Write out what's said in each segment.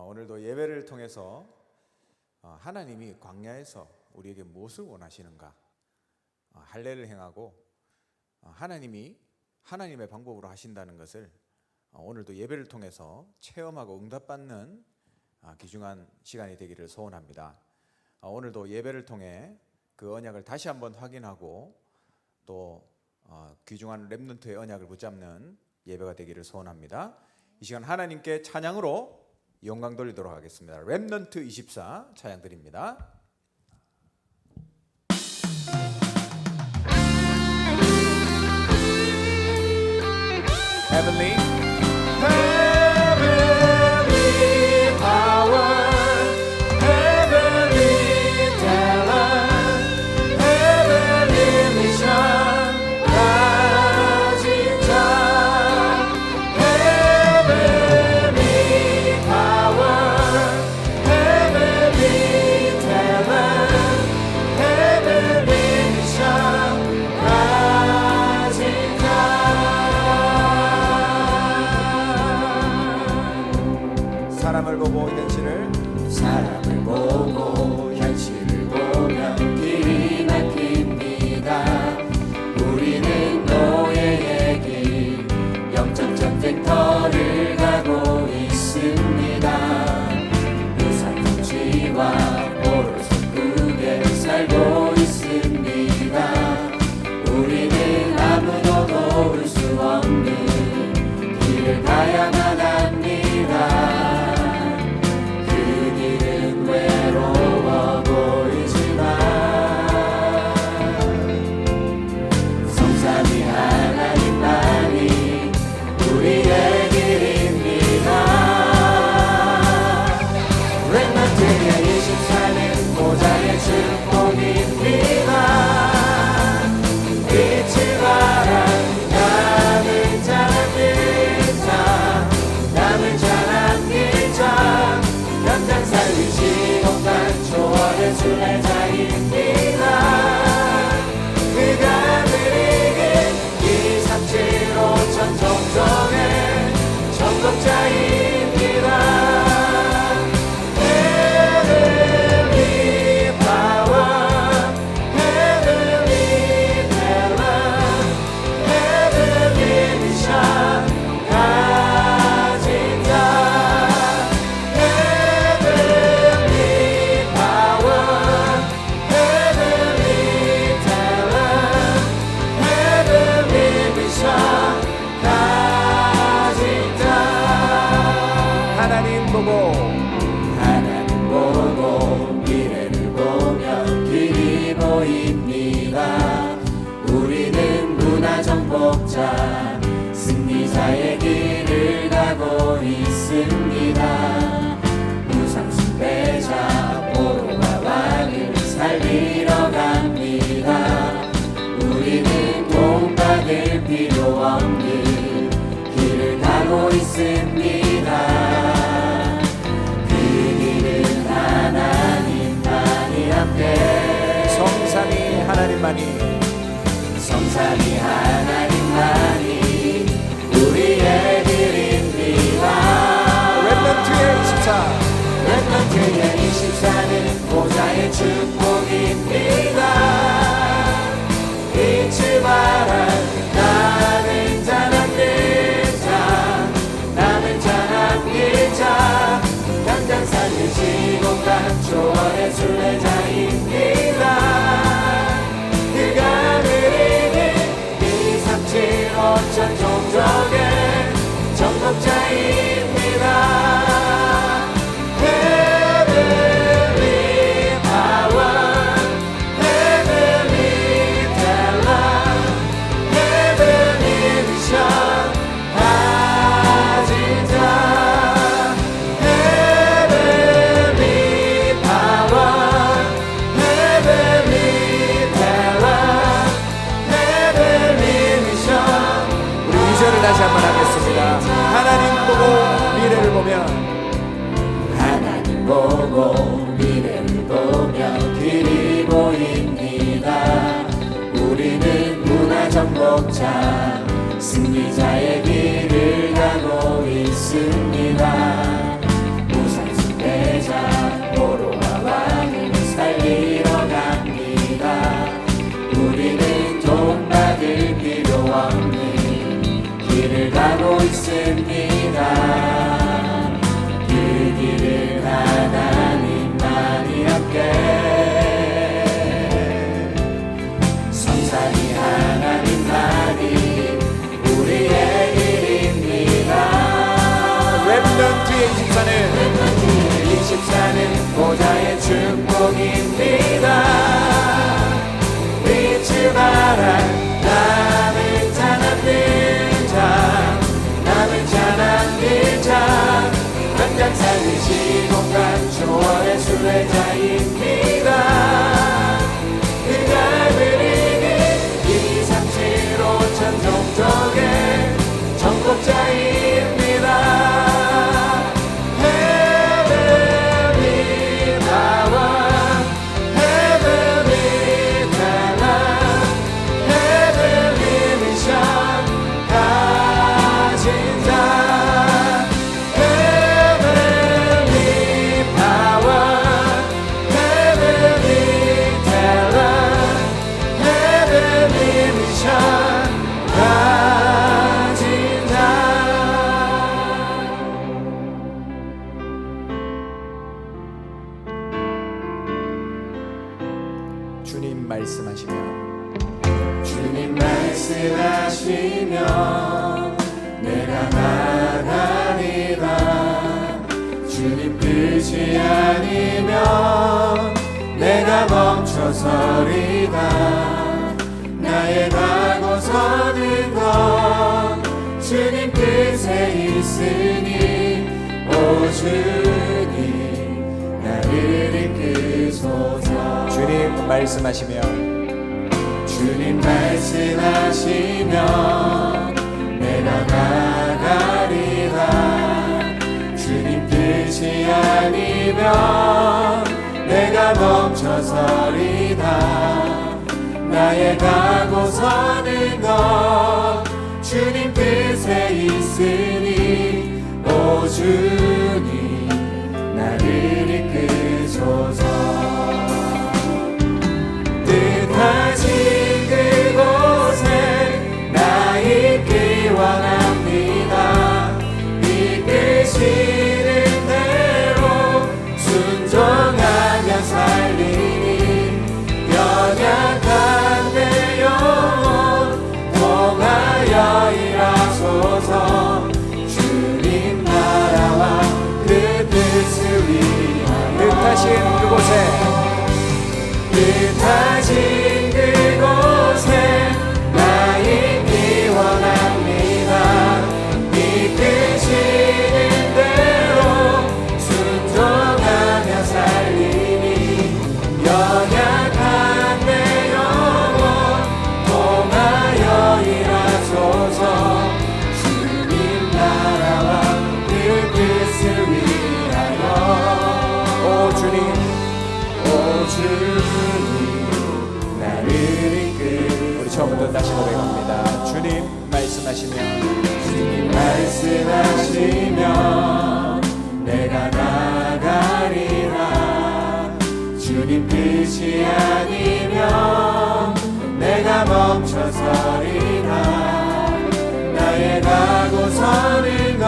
오늘도 예배를 통해서 하나님이 광야에서 우리에게 무엇을 원하시는가, 할례를 행하고 하나님이 하나님의 방법으로 하신다는 것을 오늘도 예배를 통해서 체험하고 응답받는 귀중한 시간이 되기를 소원합니다. 오늘도 예배를 통해 그 언약을 다시 한번 확인하고 또 귀중한 렘넌트의 언약을 붙잡는 예배가 되기를 소원합니다. 이 시간 하나님께 찬양으로 영광 돌리도록 하겠습니다. 렘넌트 24 찬양 드립니다. Heavenly power, heavenly talent, heavenly mission, 가진 자. Heavenly power, heavenly talent, heavenly mission, 가진 자. 사람을 보고 현실을 보면 길이 막힙니다. 우리는 노예의 길, 영적 전쟁터를 가고 있습니다. 유산성취와 오롯석국에 살고 있습니다. 우리는 아무도 도울 수 없는 길을 가야만 합니다. 외로워 보이지만 성삼위 하나님만이 우리의 길입니다. 렘넌트의 24는 보좌의 축복입니다. 빛을 발한 남은 자 남긴 자, 남은 자 남긴 자, 현장 살리시 초월의 순례자입니다. 그가 드리긴 237,5천 종족의 정복자입니다. Heavenly power, heavenly talent, heavenly mission, 가진 자. 하나님 보고 미래를 보면 길이 보입니다. 우리는 문화정복자, 승리자의 길을 가고 있습니다. 무상숭배자 포로와 왕을 살리러 갑니다. 우리는 도움받을 필요 없는 길을 가고 있습니다. 성삼위 하나님만이 우리의 길입니다. 렘넌트의 24는 보좌의 축복입니다. 빛을 발한 남은 자 남긴 자, 남은 자 남긴 자, 당장 살리시 공간 초월의 순례자입니다. 그가 드리는 237,5천 종족의 정복자입니다. Heavenly power, heavenly talent, heavenly mission, 가진 자. Heavenly power, heavenly talent, heavenly mission. 우리 2절을 다시 한번 하겠습니다. 하나님 보고 미래를 보면, 하나님 보고 미래를 보면 길이 보입니다. 우리는 문화정복자, 승리자의 길을 가고 있습니다. 무상 시공간 초월의 순례자입니다. 그가 그리는 2, 3, 7, 5천 종족의 정복자입니다. Heavenly power, heavenly talent, heavenly mission 가진 자. Heavenly power, heavenly talent, heavenly mission 가진 자. 주님 말씀하시면 주님 말씀하시면 내가 나가리라. 주님 뜻이 아니면 내가 멈춰서리다. 나의 가고 서는 건 주님 뜻에 있으니 오 주님 나를 이끄소서. 주님 말씀하시면 주님 말씀하시면 내가 나가리라. 주님 뜻이 아니면 내가 멈춰서리다. 나의 가고 서는 것 주님 뜻에 있으니 오 주님 나를 이끄소서. 뜻하신 그곳에 나 있기 원합니다. 이끄시는 대로 순종하며 살리니 연약한 내 영혼 통하여 일하소서. 주님 나라와 그 뜻을 위하여 뜻하신 그곳에 뜻하신 그곳에 나 있기 원합니다. 이끄시는 대로 순종하며 살리니 연약한 내 영혼 통하여 일하소서. 주님 나라와 그 뜻을 위하여 오 주님 오 주님 나를 이끌. 우리 처음부터 다시 고백합니다. 주님 말씀하시면 주님 말씀하시면 내가 나가리라. 주님 뜻이 아니면 내가 멈춰서리라. 나의 가고 서는 것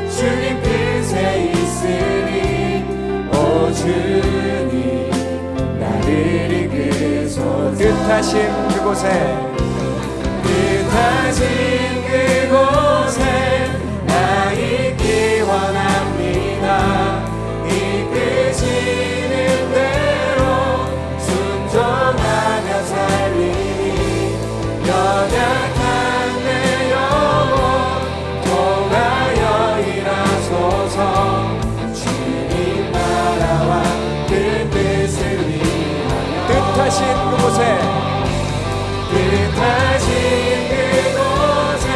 주님 뜻에 있으니 오 주님 나를 이끄소서. 뜻하신 그곳에 뜻하신 그곳에 나 있기 원합니다. 이끄시는 대로 순종하며 살리니 연약한 내 영혼 통하여 일하소서. 주님 나라와 그 뜻을 위하여 뜻하신 그곳에 뜻하신 그곳에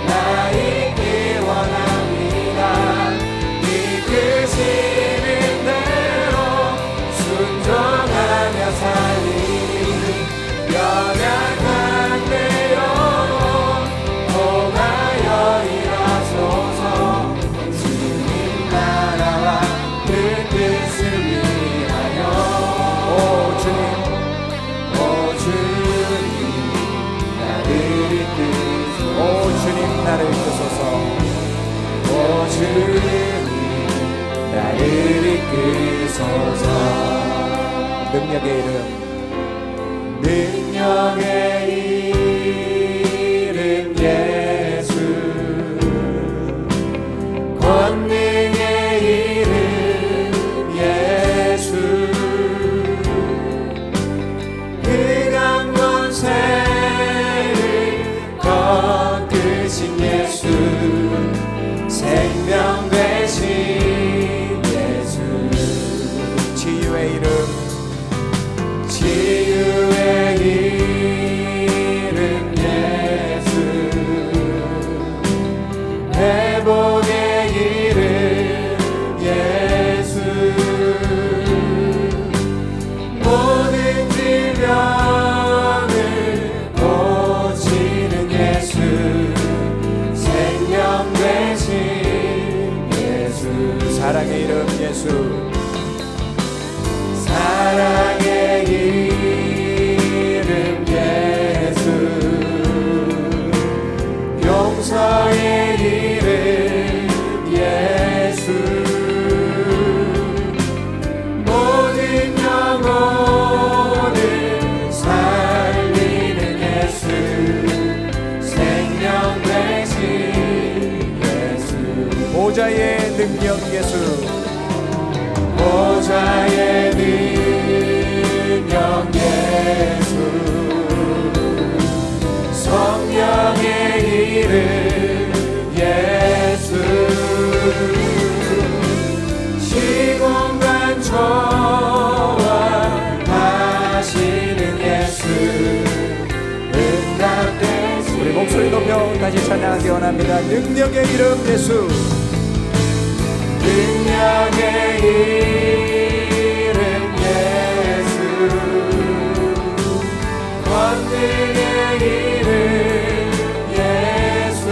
나 있기 원합니다. 이끄시는 대로 순종하며 살리니 연약한 내 영혼 통하여 일하소서. 주님 나라와 그 뜻을 위하여 오 주님 오 주님 나를 이끄소서. 오 주님 나를 이끄소서. 오 주님 나를 이끄소서. 능력의 이름 능력의 이름 예수. 권능의 이름 예수. 흑암 권세를 꺾으신 예수. 생명 되신 사랑의 이름 예수, 사랑의 이름 예수, 용서의 이름 예수, 모든 영혼을 살리는 예수, 생명 되신 예수, 보좌의 능력 예수, 보좌의 능력 예수, 성령의 이름 예수, 시공간 초월하시는 예수, 응답되신 우리 목소리 높여 다시 찬양하기 원합니다. 능력의 이름 예수, 능력의 이름 예수, 권능의 이름 예수,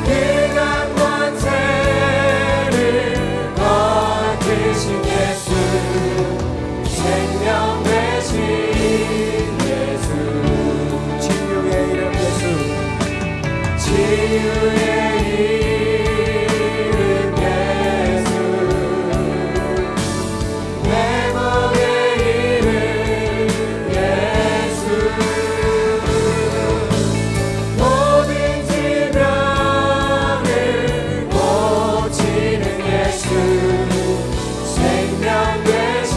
그가 권세를 거두신 예수, 생명 되신 예수, 치유의 이름 예수, 치유의 이름 예수, 회복의 이름 예수, 모든 질병을 고치는 예수, 생명 되신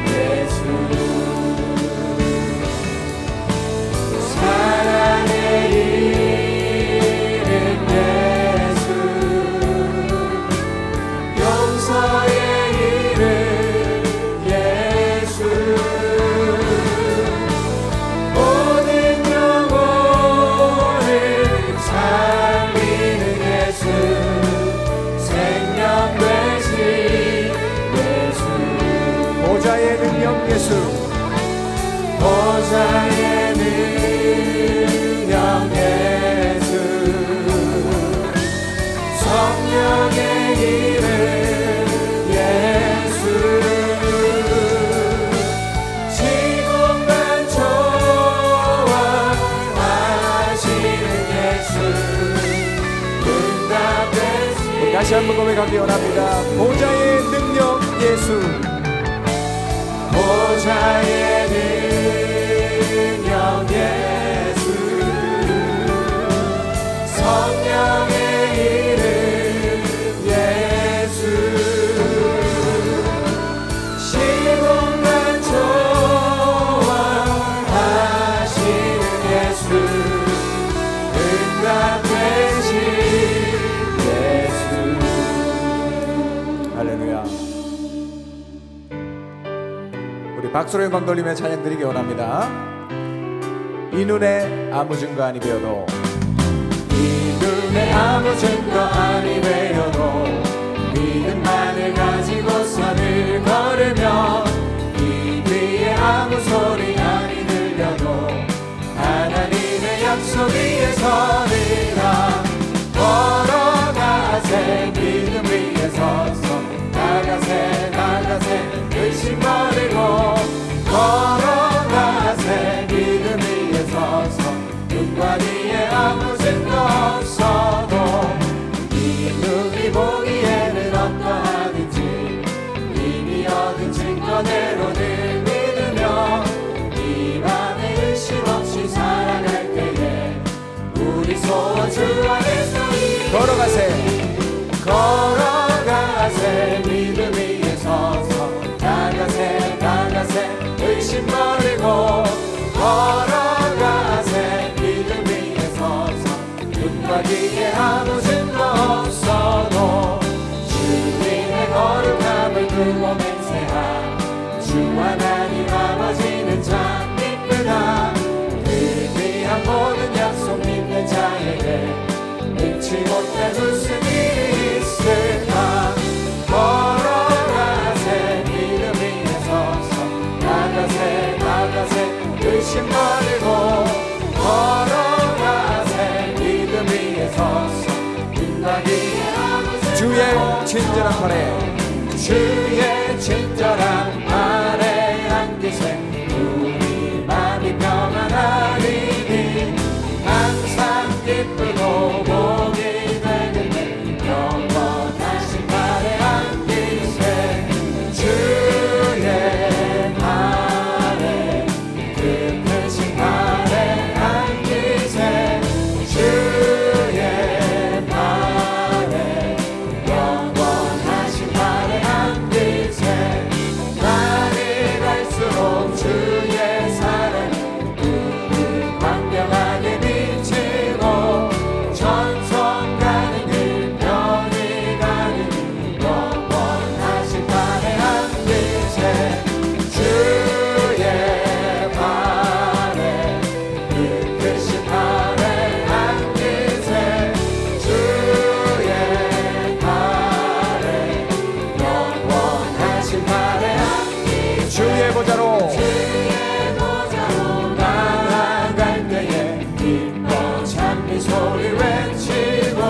예수, 사랑의 이름 예수, 용서의 이름 예수, 모든 영혼을 살리는 예수, 생명 되신 예수, 보좌의 능력 예수, 보좌의 능력 예수, 성령의 이름 예수, 시공간 초월하시는 예수, 응답되신 다시 한번 고백하기 원합니다. 보좌의 능력 예수, 보좌의 능력 예수, 성령의 이름 예수, 시공간 초월하시는 예수, 응답되신 예수. 할렐루야. 우리 박수로 영광 돌리며 찬양 드리기 원합니다. 이 눈에 아무 증거 아니 되어도, 이 눈에 아무 증거 아니 되어도 믿음만을 가지고 선을 걸으며 이 귀에 아무 소리 아니 들려도 하나님의 약속 위에 서리라. 걸어가세 믿음 위에 서서 나가세 나가세 의심 버리고 걸어가세 믿음 위에 서서 눈과 뒤에 아무 증거 없어도 이 눈이 보기에는 어떠하든지 이미 얻은 증거대로 늘 믿으며 이 밤에 의심 없이 살아갈 때에 우리 소원 주 안에서 걸어가세, 걸어가세 믿음 위에 서서 나가세 나가세 의심 버리고 걸어가세 믿음 위에 서서 눈과 귀에 아무 증거 없어도 주님의 거룩함을 두고 맹세하. 주 하나님 아버지는 참 이쁘다. 그 귀한 모든 약속 믿는 자에게 잊지 못할 무슨 일이 있을까. 걸어가세 믿음 위에 서서 나가세 나가세 의심 버리고 걸어가세 믿음 위에 서서 눈과 귀 주의 친절한 팔에 주의 친절한 팔에 안기세 우리 마음이 평안하리니 항상 기쁘고 복이 되겠네 영원하신 팔에 안기세 주의 팔에 그 크신 팔에 안기세 주의 팔에 영원하신 팔에 안기세 날이 갈수록 주의 사랑이 우리 광명하게 비치고 전성 가는 길 편히 가는 길 영원하신 팔에 안기세 주의 팔에 그 크신 팔에 안기세 주의 팔에 영원하신 팔에 안기세 주의 보좌로 나아갈 때에 기뻐 찬미 소리 외치고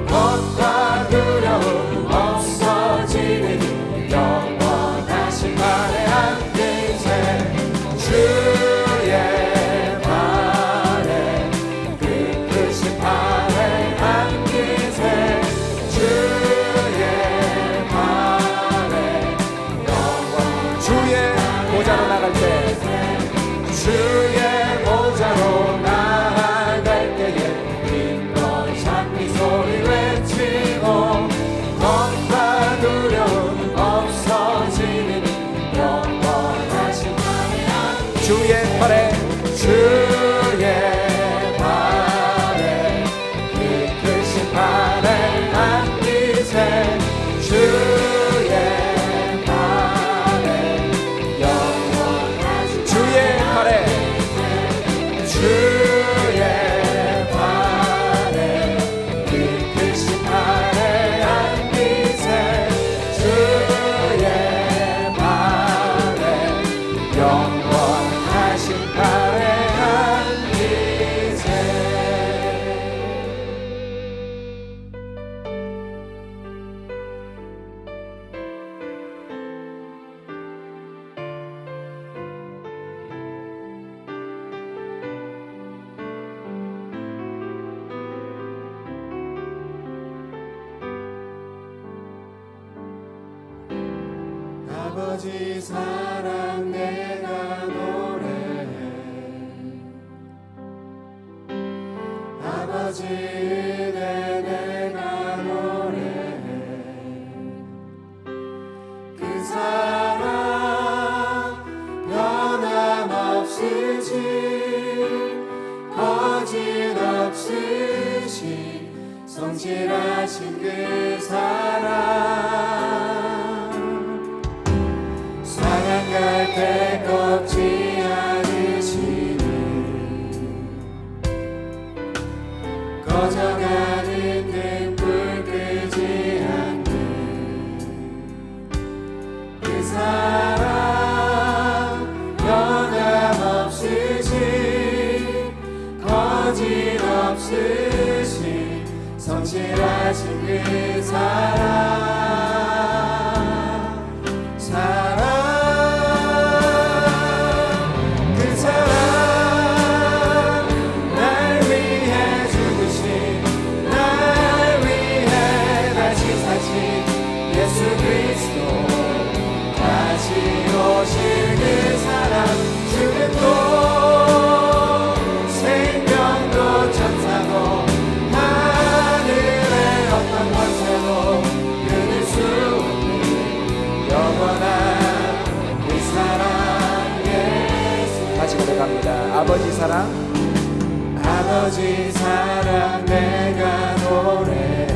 겁과 두려움 없어지리니 영원하신 팔에 안기세 주의 팔에 그 크신 팔에 안기세 주의 팔에 영원 주의 보좌로 나갈 때 주의 보좌로 나아갈 때에 기뻐 찬미 소리 외치고 겁과 두려움 없어지리니 영원하신 팔에 주의 팔에 주의 팔에 그 크신 팔에 안기세 주의 팔에 영원하신 주의 팔에 주의 팔에 그 크신 팔에 안기세 주의 팔에 영원하신 팔에 안기세 아버지 사랑 내가 노래해 아버지 은혜 내가 노래해 그 사랑 변함없으시 거짓없으시 성실하신 그 사랑 사랑할 때 꺾지 않으시는 꺼져가는 등불 끄지 않는 그 사랑 변함없으시 거짓없으시 성실하신 그 사랑 그 사랑 날 위해 죽으신 날 위해 다시 사신 예수 그리스도 다시 오실 그 사랑 죽음도 생명도 천사도 하늘의 어떤 권세도 끊을 수 없는 영원한 그 사랑 예수 다시 고백합니다. 아버지 사랑 아버지 사랑 내가 노래해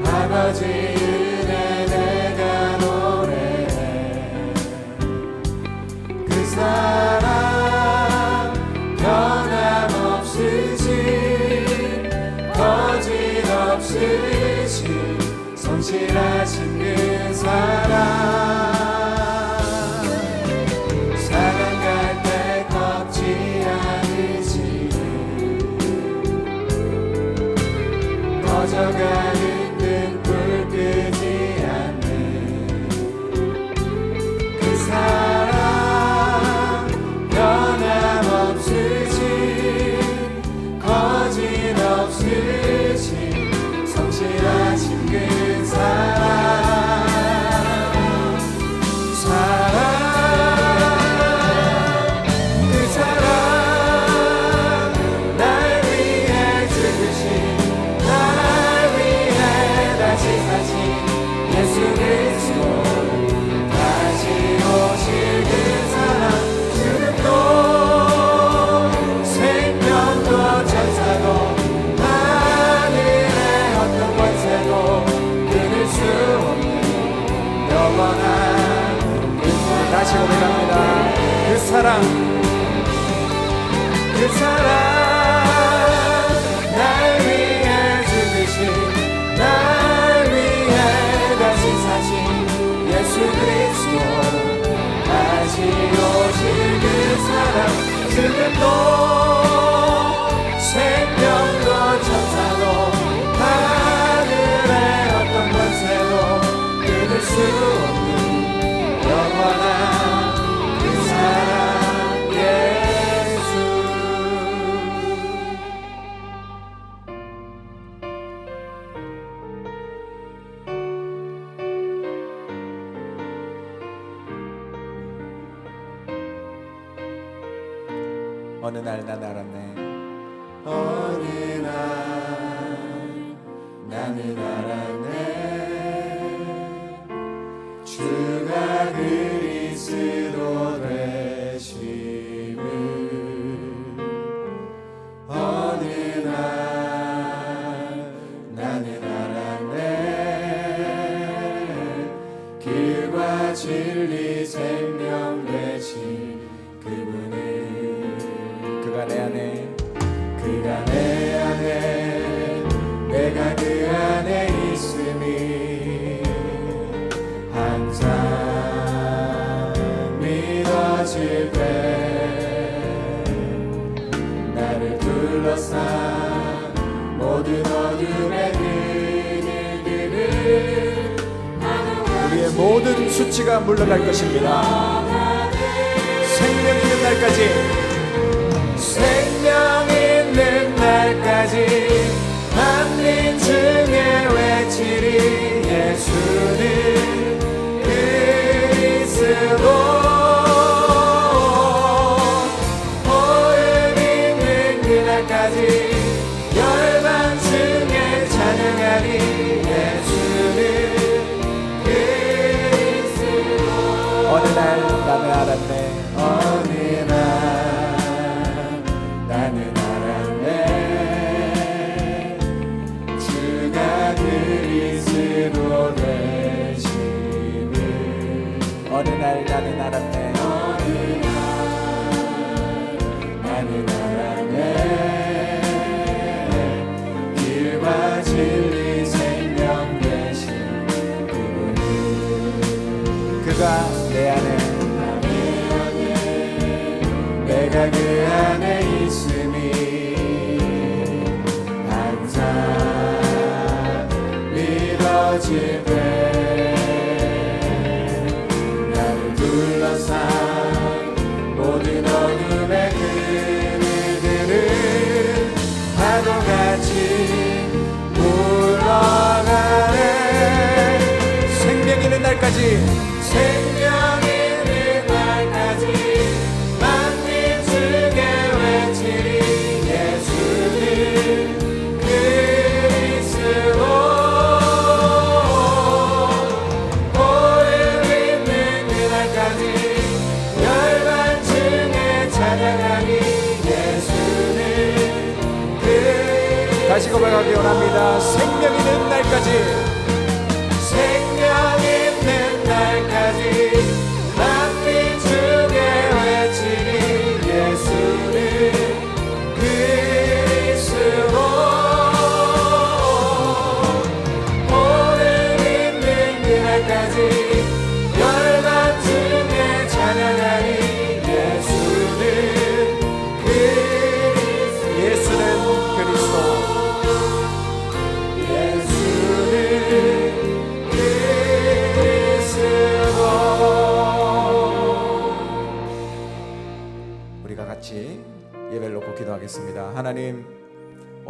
아버지 은혜 내가 노래해 그 사랑 변함없으시 거짓없으시 성실하신 그 사랑 사랑할 때 꺾지 않으시 꺼져가는 등불 끄지 않는 그 사랑 변함없으신 거짓없으신 성실하신 그 사랑 예수 그리스도 다시 오실 그 사랑 죽음도 생명도 천사도 하늘의 어떤 권세도 끊을 수 없는 영원한 그 사랑 다시 고백합니다. 그 사랑 날 위해 죽으신 날 위해 다시 사신 예수 그리스도 다시 오실 그 사랑 죽음도 생명도 천사도 하늘의 어떤 권세도 끊을 수 없는 영원한 그 사랑 예수 어느 날 난 알았네. 어느 날 나는 알았네 주가 그리스도 되심을 어느 날 나는 알았네 길과 진리 생명 되신 그분을 그가 내 안에 내가 그 안에 있음이 항상 믿어질 때 나를 둘러싼 모든 어둠의 그늘들을 우리의 모든 수치가 물러갈 것입니다. 생명 있는 날까지 생명 있는 날까지 만민 중에 외치리 예수는 그리스도 호흡 있는 그날까지 열방 중에 찬양하리 예수는 그리스도 어느 날 나는 알았네. 어느 날 나는 알았네 주가 그리스도 되심을 어느 날 나는 알았네. 어느 날 나는 알았네 길과 진리 생명 되신 그분을 그가 내 안에 내가 그 안에 있음이 항상 믿어질 때 나를 둘러싼 모든 어둠의 그늘들을 파도같이 물러가네 생명 있는 날까지 생명 있는 날까지 만민 중에 외치리 예수는 그리스도 호흡 있는 그날까지 열반 중에 찬양하리 예수는 그리스도 다시 고백하기 원합니다. 생명 있는 날까지 생명 있는 날까지 만민 중에 외치리 예수는 그리스도 호흡 있는 그날까지 열반 중에 찬양하리 예수는 그리스도 예수는 그리스도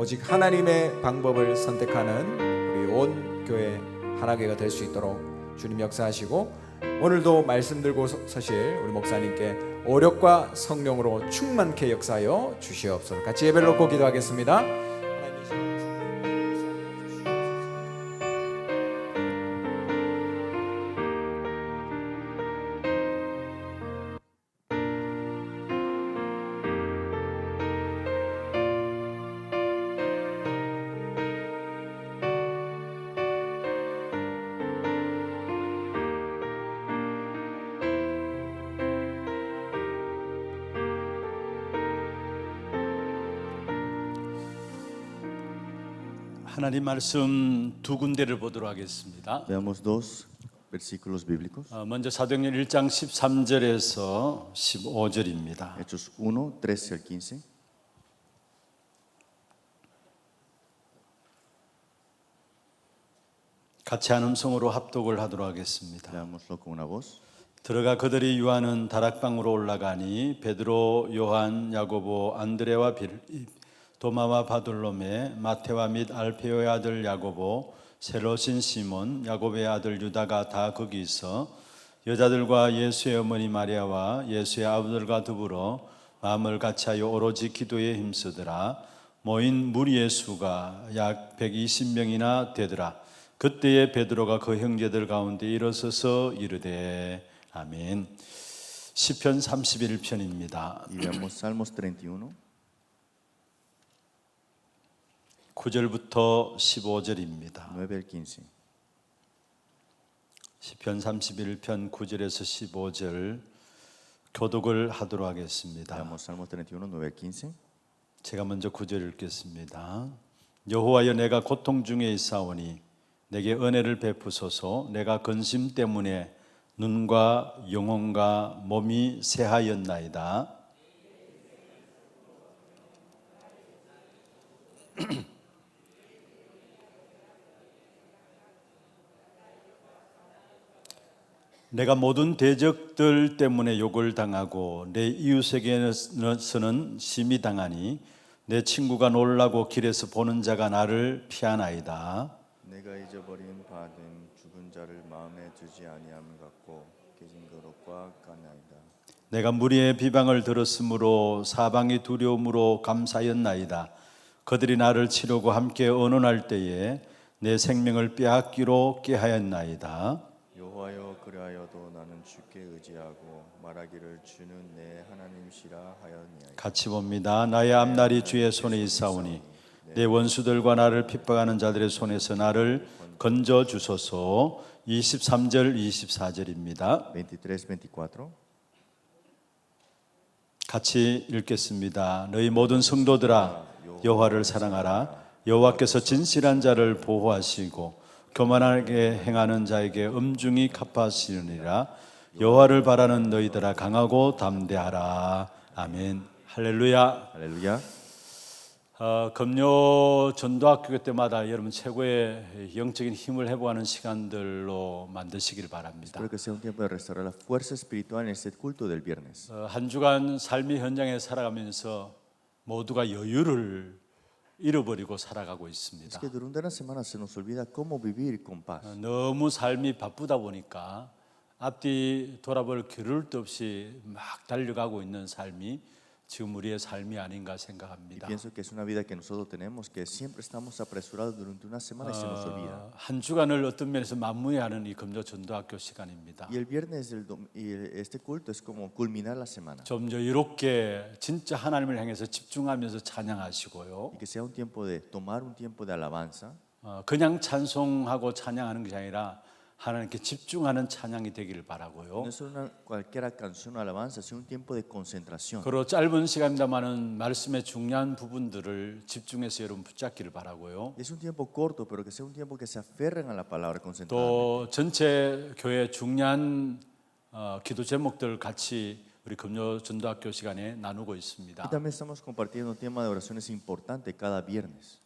오직 하나님의 방법을 선택하는 우리 온 교회 하나교회가 될 수 있도록 주님 역사하시고, 오늘도 말씀 들고 서실 우리 목사님께 오력과 성령으로 충만케 역사하여 주시옵소서. 같이 예배를 놓고 기도하겠습니다. 하나님 말씀 두 군데를 보도록 하겠습니다. Veamos dos versículos bíblicos. 먼저 사도행전 1장 13절에서 15절입니다. Hechos 1, 13 al 15. 같이 한 음성으로 합독을 하도록 하겠습니다. Leámoslo con una voz. 들어가 그들이 유하는 다락방으로 올라가니 베드로, 요한, 야고보, 안드레와 빌립, 도마와 바돌로메, 마테와 및 알페오의 아들 야고보, 셀로신 시몬, 야고보의 아들 유다가 다 거기 있어 여자들과 예수의 어머니 마리아와 예수의 아버들과 더불어 마음을 같이하여 오로지 기도에 힘쓰더라. 모인 무리의 수가 약 120명이나 되더라. 그때에 베드로가 그 형제들 가운데 일어서서 이르되 아멘. 시편 31편입니다. Y veamos Salmos 31, 9절부터 15절입니다. 9 al 15. 시편 31편 9절에서 15절 교독을 하도록 하겠습니다. Veamos Salmos 31, 9 al 15. 제가 먼저 9절 읽겠습니다. 여호와여, 내가 고통 중에 있사오니 내게 은혜를 베푸소서. 내가 근심 때문에 눈과 영혼과 몸이 새하였나이다. 내가 모든 대적들 때문에 욕을 당하고 내 이웃에게서는 심히 당하니 내 친구가 놀라고 길에서 보는 자가 나를 피하나이다. 내가 잊어버림 받은 죽은 자를 마음에 두지 아니함 같고 깨진 그릇과 같나이다. 내가 무리의 비방을 들었으므로 사방이 두려움으로 감사였나이다. 그들이 나를 치려고 함께 언언할 때에 내 생명을 빼앗기로 꾀하였나이다. 여호와여, 그리하여도 나는 주께 의지하고 말하기를 주는 내 하나님이시라 하였나이다. 같이 봅니다. 나의 앞날이 주의 손에 있사오니 내 원수들과 나를 핍박하는 자들의 손에서 나를 건져 주소서. 23절 24절입니다. 23, 24. 같이 읽겠습니다. 너희 모든 성도들아, 여호와를 사랑하라. 여호와께서 진실한 자를 보호하시고 교만하게 행하는 자에게 엄중히 갚아주시느니라. 여호와를 바라는 너희들아, 강하고 담대하라. 아멘. 할렐루야. Aleluya. 금요 전도학교 때마다 여러분 최고의 영적인 힘을 회복하는 시간들로 만드시길 바랍니다. Espero que sea un tiempo de restaurar la fuerza espiritual en este culto del viernes. 한 주간 삶의 현장에 살아가면서 모두가 여유를 잃어버리고 살아가고 Es 있습니다. que durante una semana se nos olvida cómo vivir con paz. 너무 삶이 바쁘다 보니까 앞뒤 돌아볼 겨를도 없이 막 달려가고 있는 삶이 지금 우리의 삶이 아닌가 Y 생각합니다. pienso que es una vida que nosotros tenemos, que siempre estamos apresurados durante una semana y se nos olvida. 한 주간을 어떤 면에서 만무해하는 이 금요 전도학교 시간입니다. Y el viernes, este culto es como culminar la semana. 좀 여유롭게 진짜 하나님을 향해서 집중하면서 찬양하시고요. Y que sea un tiempo de tomar un tiempo de alabanza. 그냥 찬송하고 찬양하는 것이 아니라 하나님께 집중하는 찬양이 되기를 바라고요. No es una cualquiera canción o alabanza, sino un tiempo de concentración. 그리고 짧은 시간입니다만은 말씀의 중요한 부분들을 집중해서 여러분 붙잡기를 바라고요. Es un tiempo corto, pero que sea un tiempo que se aferren a la palabra concentrada. 또 전체 교회 중요한 기도 제목들 같이 우리 금요 전도학교 시간에 나누고 Y 있습니다. también estamos compartiendo un tema de oraciones importante cada viernes.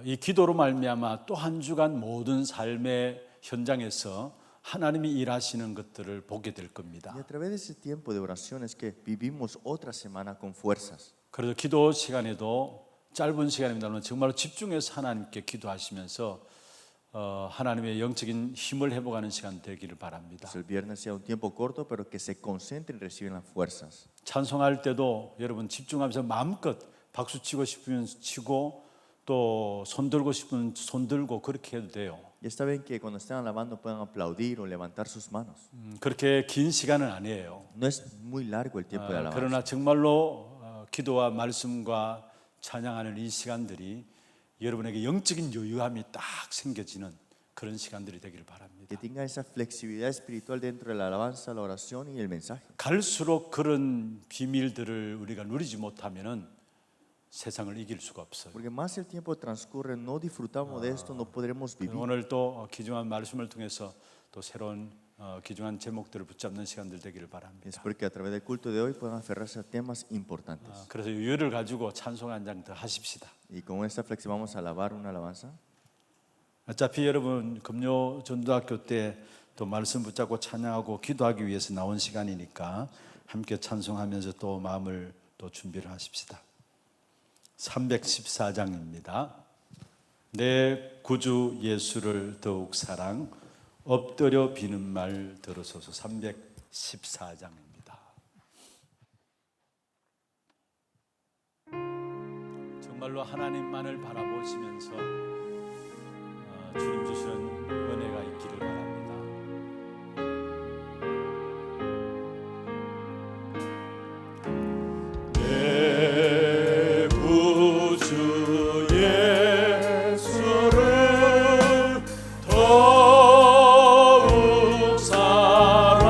이 기도로 말미암아 또 한 주간 모든 삶의 현장에서 하나님이 일하시는 것들을 보게 될 겁니다. Y a través de ese tiempo de oración es que vivimos otra semana con fuerzas. 그래서 기도 시간에도 짧은 시간입니다만 정말로 집중해서 하나님께 기도하시면서 하나님의 영적인 힘을 회복하는 시간 되기를 바랍니다. Pues el viernes sea un tiempo corto, pero que se concentren y reciben las fuerzas. 찬송할 때도 여러분 집중하면서 마음껏 박수 치고 싶으면 치고 또 손 들고 싶으면 손 들고 그렇게 해도 돼요. Y está bien que cuando estén alabando puedan aplaudir o levantar sus manos. 그렇게 긴 시간은 아니에요. No es muy largo el tiempo de alabanza. 그러나 정말로 기도와 말씀과 찬양하는 이 시간들이 여러분에게 영적인 여유함이 딱 생겨지는 그런 시간들이 되기를 바랍니다. Que tenga esa flexibilidad espiritual dentro de la alabanza, la oración y el mensaje. 갈수록 그런 비밀들을 우리가 누리지 못하면은 세상을 이길 수가 없어요. Porque más el tiempo transcurre, no disfrutamos de esto, no podremos vivir. 오늘 또 귀중한 말씀을 통해서 또 새로운 귀중한 제목들을 붙잡는 시간들 되기를 Es 바랍니다. porque a través del culto de hoy puedan aferrarse a temas importantes. 그래서 여유를 가지고 찬송 한 장 더 하십시다. Y con esta flexibilidad vamos a alabar una alabanza. 어차피 여러분 금요 전도학교 때 또 말씀 붙잡고 찬양하고 기도하기 위해서 나온 시간이니까 함께 찬송하면서 또 마음을 또 준비를 하십시다. 314장입니다. 내 구주 예수를 더욱 사랑 엎드려 비는 말 들으소서. 314장입니다. 정말로 하나님만을 바라보시면서 주님 주시는 은혜가 있기를 바랍니다. 내 구주 예수를 더욱 사랑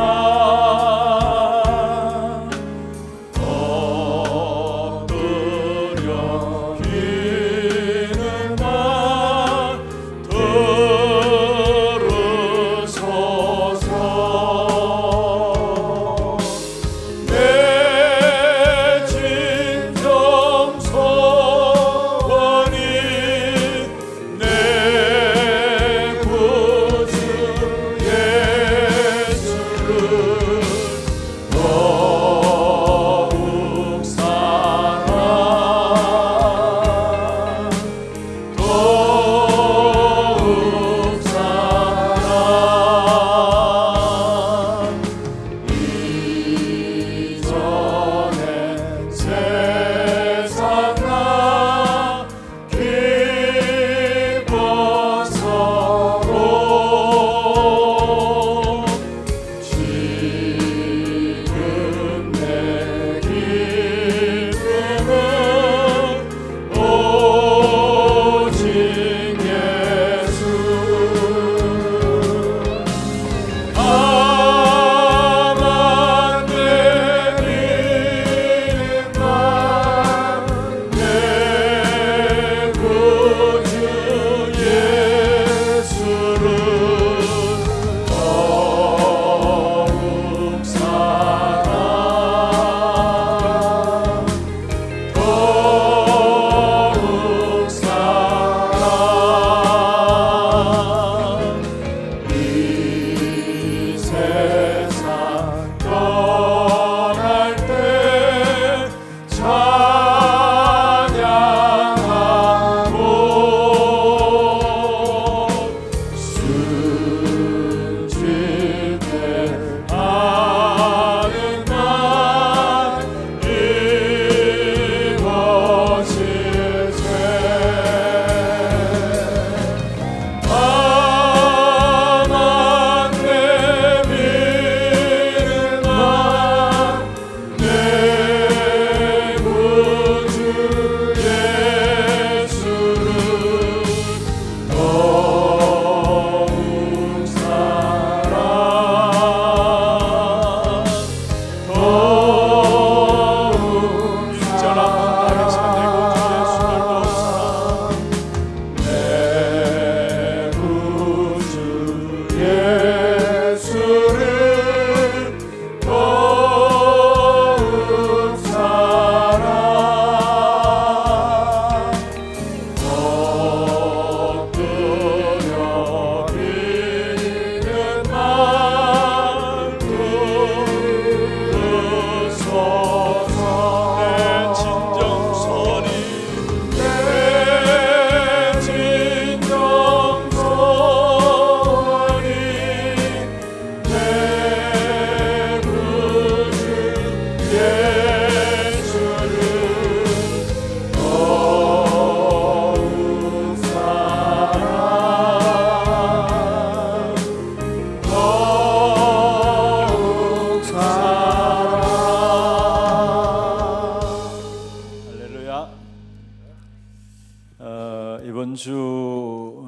엎드려 비는 말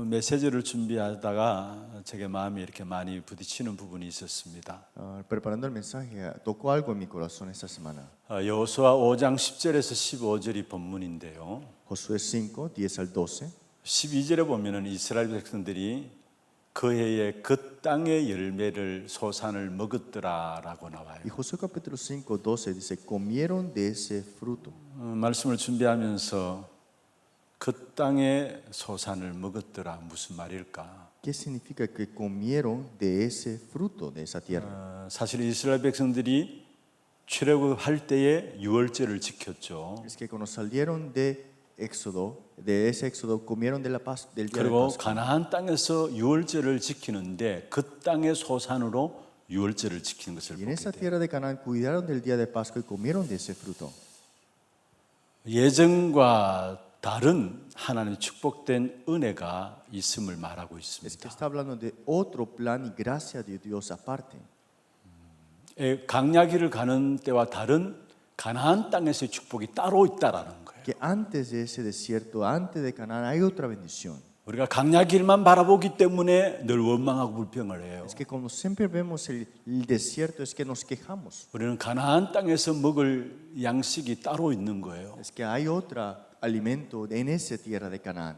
메시지를 준비하다가 제게 마음이 이렇게 많이 부딪히는 부분이 있었습니다. Preparando el mensaje, tocó algo en mi corazón esta semana. 여호수아 5장 10절에서 15절이 본문인데요. Josué 5, 10 al 12. 12절에 보면은 이스라엘 백성들이 그 해에 그 땅의 열매를 소산을 먹었더라라고 나와요. Y Josué capítulo 5, 12 dice, comieron de ese fruto. 말씀을 준비하면서 그 땅의 소산을 먹었더라 무슨 말일까? ¿Qué significa que comieron de ese fruto de esa tierra? 사실 이스라엘 백성들이 출애굽할 때에 유월절을 지켰죠. Es que cuando salieron de Éxodo, de ese Éxodo, comieron de la paz, del día de 그리고 Pascua. 가나안 땅에서 유월절을 지키는데 그 땅의 소산으로 유월절을 지키는 것을 Y en 보게 esa 돼요. tierra de Canaán cuidaron del día de Pascua y comieron de ese fruto. 예정과 다른 하나님의 축복된 은혜가 있음을 말하고 Es que 있습니다. está hablando de otro plan y gracia de Dios aparte. 강야기를 가는 때와 다른 가나안 땅에서의 축복이 따로 있다라는 거예요. Que antes de ese desierto, antes de Canaán, hay otra bendición. 우리가 강야길만 바라보기 때문에 늘 원망하고 불평을 해요. Es que cuando siempre vemos el desierto, es que nos quejamos. 우리는 가나안 땅에서 먹을 양식이 따로 있는 거예요. Es que hay otro alimento en esa tierra de Canaán.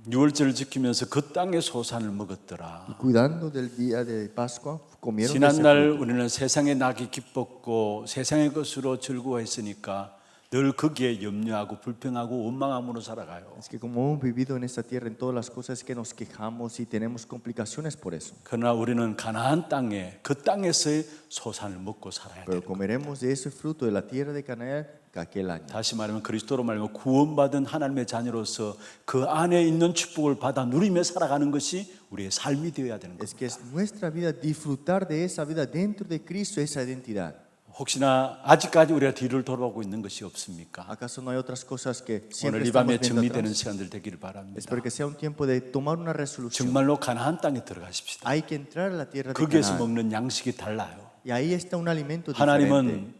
유월절을 지키면서 그 땅의 소산을 먹었더라. Y cuidando del día de Pascua, comieron de ese 지난날 fruto. 우리는 세상의 낙이 기뻤고 세상의 것으로 즐거워했으니까 늘 거기에 염려하고 불평하고 원망함으로 살아가요. Es que como hemos vivido en esta tierra, en todas las cosas, es que nos quejamos y tenemos complicaciones por eso. 그러나 우리는 가나안 땅에 그 땅에서의 소산을 먹고 살아야 Pero 돼요. comeremos de ese fruto de la tierra de Canaán aquel año. 다시 말하면 그리스도로 말하면 구원받은 하나님의 자녀로서 그 안에 있는 축복을 받아 누리며 살아가는 것이 우리의 삶이 되어야 되는 Es 거예요. que es nuestra vida disfrutar de esa vida dentro de Cristo, esa identidad. 혹시나 아직까지 우리가 뒤를 돌아보고 있는 것이 없습니까? ¿Acaso no hay otras cosas que siempre 오늘 이 estamos 밤에 viendo 정리되는 atrás? 시간들 되기를 바랍니다. Espero que sea un tiempo de tomar una resolución. 정말로 가나안 땅에 들어가십시다. Hay que entrar a la tierra de 거기에서 Canaán. 먹는 양식이 달라요. Y ahí está un alimento diferente. 하나님은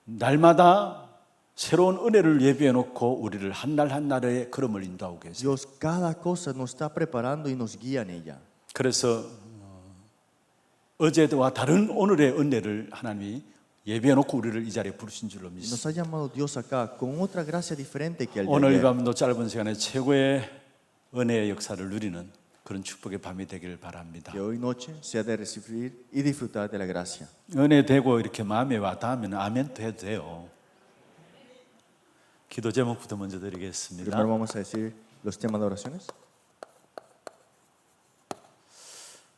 날마다 새로운 은혜를 예비해 놓고 우리를 한 날 한 날의 걸음을 인도하고 계세요. Dios cada cosa nos está preparando y nos guía en ella. 그래서 어제와 다른 오늘의 은혜를 하나님이 예비해 놓고 우리를 이 자리에 부르신 줄로 Y nos 믿습니다. ha llamado Dios acá con otra gracia diferente que el de 오늘 이 ayer. 밤도 짧은 시간에 최고의 은혜의 역사를 누리는 그런 축복의 밤이 되기를 바랍니다. Que hoy noche sea de recibir y disfrutar de la gracia. 은혜 되고 이렇게 마음에 와닿으면 아멘도 해도 돼요. 기도 제목부터 먼저 드리겠습니다. Primero vamos a decir los temas de oraciones.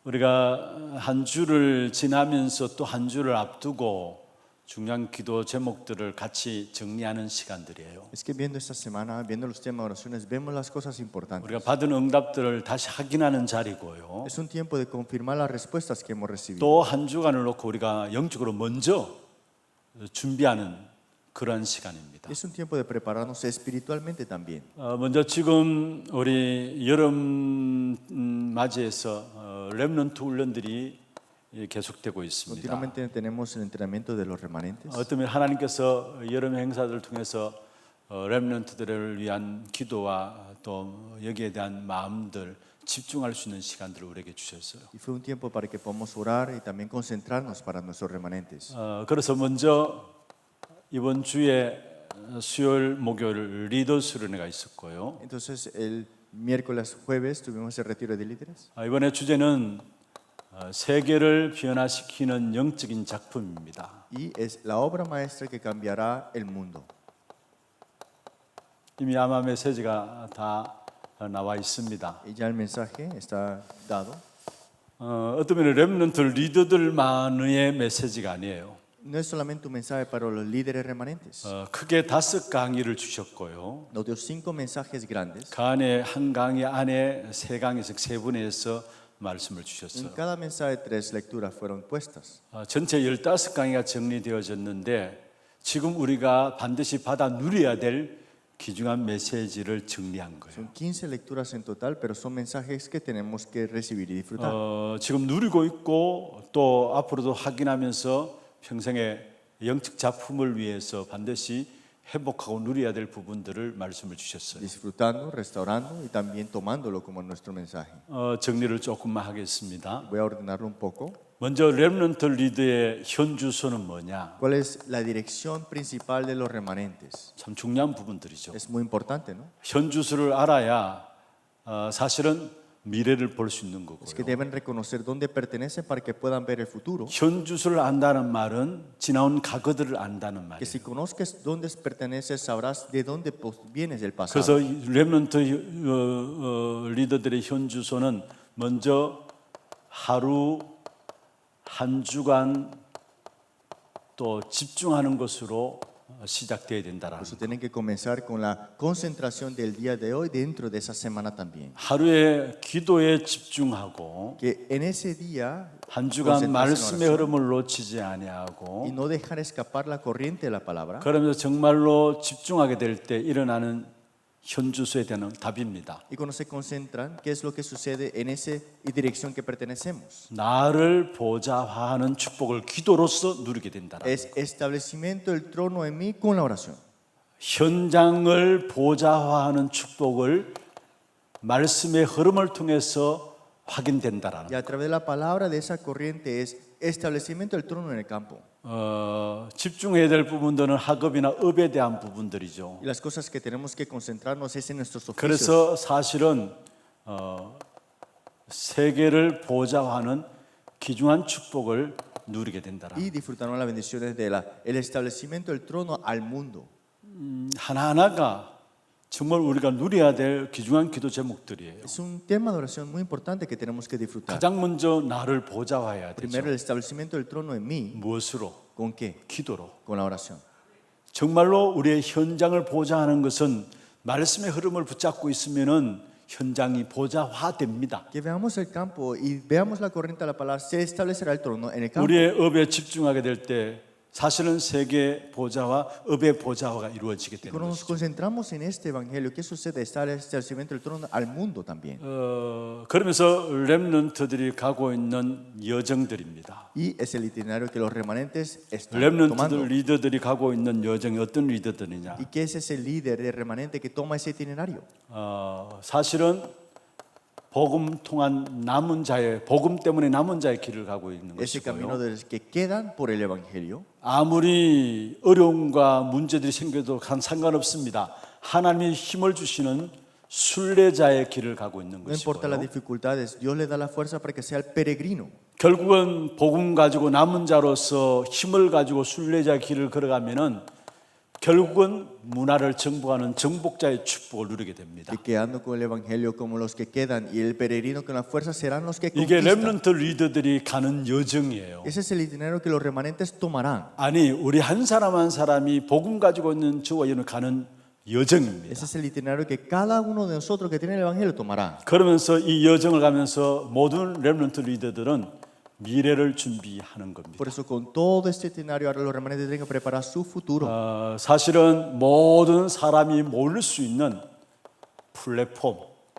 우리가 한 주를 지나면서 또 한 주를 앞두고 중요한 기도 제목들을 같이 정리하는 시간들이에요. Es que viendo esta semana, viendo los temas de oraciones, vemos las cosas importantes. 우리가 받은 응답들을 다시 확인하는 자리고요. Es un tiempo de confirmar las respuestas que hemos recibido. 또 한 주간을 놓고 우리가 영적으로 먼저 준비하는 그런 시간입니다. Es un tiempo de prepararnos espiritualmente también. 먼저 지금 우리 여름 맞이해서 렘넌트 훈련들이 계속되고 있습니다. Continuamente tenemos el entrenamiento de los remanentes. 어떤 면 하나님께서 여름 행사들을 통해서 렘넌트들을 위한 기도와 또 여기에 대한 마음들 집중할 수 있는 시간들을 우리에게 주셨어요. Y fue un tiempo para que podamos orar y también concentrarnos para nuestros remanentes. 그래서 먼저 이번 주에 수요일 목요일 리더 수련회가 있었고요. Entonces el miércoles, jueves tuvimos el retiro de líderes. 이번에 주제는 세계를 변화시키는 영적인 작품입니다. Y es la obra maestra que cambiará el mundo. 이미 아마 메시지가 다 나와 있습니다. Y ya el mensaje está dado. 어떤 면에 렘넌트 리더들만의 메시지가 아니에요. No es solamente un mensaje para los líderes remanentes. 크게 5 강의를 주셨고요. Nos dio 5 mensajes grandes. 그 안에 한 강의 안에 3 강에서 3분에서 말씀을 En 주셨어요. cada mensaje 3 lecturas fueron puestas. 전체 15강의가 정리되어졌는데 지금 우리가 반드시 받아 누려야 될 귀중한 메시지를 정리한 거예요. Son 15 lecturas en total, pero son mensajes que tenemos que recibir y disfrutar. 지금 누리고 있고 또 앞으로도 확인하면서 평생의 영적 작품을 위해서 반드시 회복하고 누려야 될 부분들을 말씀을 주셨어요. disfrutando, restaurando y también tomándolo como nuestro mensaje. 정리를 조금만 하겠습니다. Voy a ordenarlo un poco. 먼저 렘넌트 리더의 현주소는 뭐냐? ¿Cuál es la dirección principal de los remanentes? 참 중요한 부분들이죠. Es muy importante, ¿no? 현주소를 알아야 사실은 미래를 볼 수 있는 Es que 거고요. deben reconocer dónde pertenecen para que puedan ver el futuro. 현주소를 안다는 말은 지나온 과거들을 안다는 Que 말이에요. si conozcas dónde perteneces, sabrás de dónde vienes del 그래서 pasado. 렘넌트 리더들의 현주소는 먼저 하루 한 주간 또 집중하는 것으로 시작돼야 된다라는 Por eso 거예요. tienen que comenzar con la concentración del día de hoy dentro de esa semana también. 하루에 기도에 집중하고 Que en ese día 한 주간 concentrarse en 말씀의 oración 흐름을 놓치지 y 아니하고 no dejar escapar la corriente de la palabra. 그러면서 정말로 집중하게 될 때 일어나는 현주소에 대한 답입니다. Y cuando se concentran, ¿qué es lo que sucede en esa dirección que pertenecemos? 나를 보좌화하는 축복을 기도로서 누리게 된다. Es establecimiento del trono en mí con la oración. 현장을 보좌화하는 축복을 말씀의 흐름을 통해서 확인된다라는. Y a través de la palabra de esa corriente es establecimiento del trono en el campo. 집중해야 될 부분들은 학업이나 업에 대한 부분들이죠. Y las cosas que tenemos que concentrarnos es en nuestros oficios. 그래서 사실은 세계를 보좌화하는 귀중한 축복을 누리게 된다라. Y disfrutarnos las bendiciones de el establecimiento del trono al mundo. 하나하나가 정말 우리가 누려야 될 귀중한 기도 제목들이에요. Es un tema de oración muy importante que tenemos que disfrutar. 가장 먼저 나를 보좌화해야 Primero 되죠. el establecimiento del trono en mí. 무엇으로? ¿Con qué? 기도로. Con la oración. 정말로 우리의 현장을 보좌하는 것은 말씀의 흐름을 붙잡고 있으면은 현장이 보좌화됩니다. Que veamos el campo y veamos la corriente de la palabra, se establecerá el trono en el campo. 우리의 업에 집중하게 될 때 사실은 세계 보좌와 업의 보좌화가 이루어지게 되는 Cuando nos 것이죠. concentramos en este evangelio, ¿qué sucede? Está el establecimiento del trono al mundo también. 그러면서 렘넌트들이 가고 있는 여정들입니다. Y es el itinerario que los remanentes están 렘넌트들 tomando. 리더들이 가고 있는 여정이 어떤 리더들이냐? ¿Y qué es ese líder de remanente que toma ese itinerario? 사실은 복음 통한 남은 자의 복음 때문에 남은 자의 길을 가고 있는 Ese camino 것이고요. de los que quedan por el evangelio. 아무리 어려움과 문제들이 생겨도 상관없습니다. 하나님이 힘을 주시는 순례자의 길을 가고 있는 No importa las 것이고요. dificultades, Dios le da la fuerza para que sea el peregrino. 결국은 복음 가지고 남은 자로서 힘을 가지고 순례자의 길을 걸어가면은 결국은 문화를 정복하는 정복자의 축복을 누리게 됩니다. Y quedando con el evangelio como los que quedan y el peregrino con la fuerza serán los que 이게 conquistan. 렘넌트 리더들이 가는 여정이에요. Ese es el itinerario que los remanentes tomarán. 아니 우리 한 사람 한 사람이 복음 가지고 있는 저와 여러분 가는 여정입니다. Ese es el itinerario que cada uno de nosotros que tiene el evangelio tomará. 그러면서 이 여정을 가면서 모든 렘넌트 리더들은 미래를 준비하는 겁니다. Por eso con todo este itinerario ahora los remanentes tienen que preparar su futuro. 사실은 모든 사람이 모일 수 있는 플랫폼,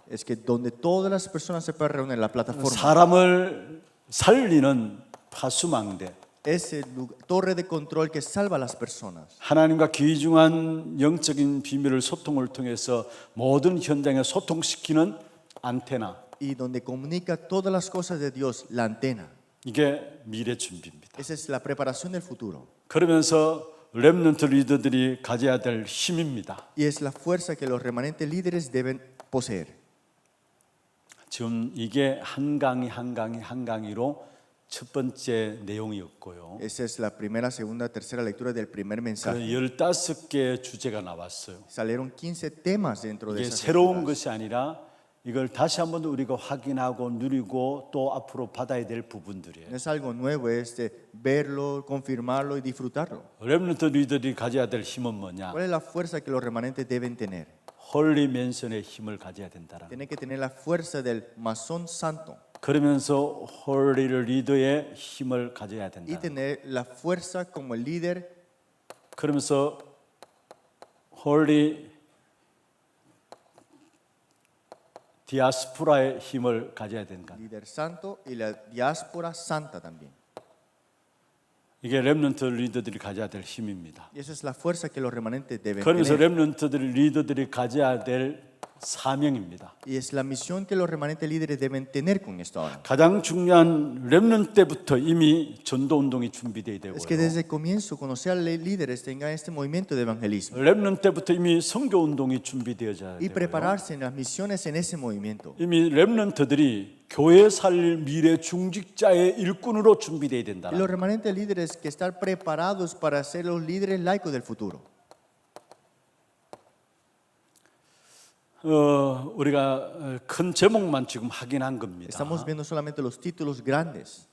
Es que donde todas las personas se pueden reunir en la plataforma. 사람을 살리는 파수망대, Es el torre de control que salva a las personas. 하나님과 귀중한 영적인 비밀을 소통을 통해서 모든 현장에 소통시키는 안테나. Y donde comunica todas las cosas de Dios, la antena. 이게 미래 준비입니다. Esa es la preparación del futuro. 그러면서 렘넌트 리더들이 가져야 될 힘입니다. Y es la fuerza que los remanentes líderes deben poseer. 지금 이게 한 강의로 첫 번째 내용이었고요. Esa es la primera, segunda, tercera lectura del primer mensaje. 15개의 주제가 나왔어요. Salieron 15 temas dentro de 이게 esas 새로운 lecturas. 것이 아니라 이걸 다시 한번 우리가 확인하고 누리고 또 앞으로 받아야 될 부분들이에요. No es algo nuevo, es de verlo, confirmarlo y disfrutarlo. 렘넌트 리더들이 가져야 될 힘은 뭐냐? ¿Cuál es la fuerza que los remanentes deben tener? 홀리 맨션의 힘을 가져야 된다라. Tienen que tener la fuerza del masón santo 그러면서 홀리 리더의 힘을 가져야 y 된다. tener la fuerza como el líder, 그러면서 홀리 디아스포라의 힘을 가져야 된다. líder santo y la diáspora santa también. 이게 렘넌트 리더들이 가져야 될 힘입니다. Y esa es la fuerza que los remanentes deben 그러면서 tener. 렘넌트 리더들이 가져야 될 사명입니다. Y es la misión que los remanentes líderes deben tener con esto ahora. 가장 중요한 렘넌트 때부터 이미 전도 운동이 준비되어야 되고요. Es que desde el comienzo, cuando sean líderes, tengan este movimiento de evangelismo. 렘넌트 때부터 이미 선교 운동이 준비되어져야 Y 되고요. prepararse en las misiones en ese movimiento. 이미 렘넌트들이 교회 살릴 미래 중직자의 일꾼으로 준비되어야 Y 된다. los remanentes líderes que están preparados para ser los líderes laicos del futuro. 우리가 큰 제목만 지금 확인한 겁니다. Estamos viendo solamente los títulos grandes.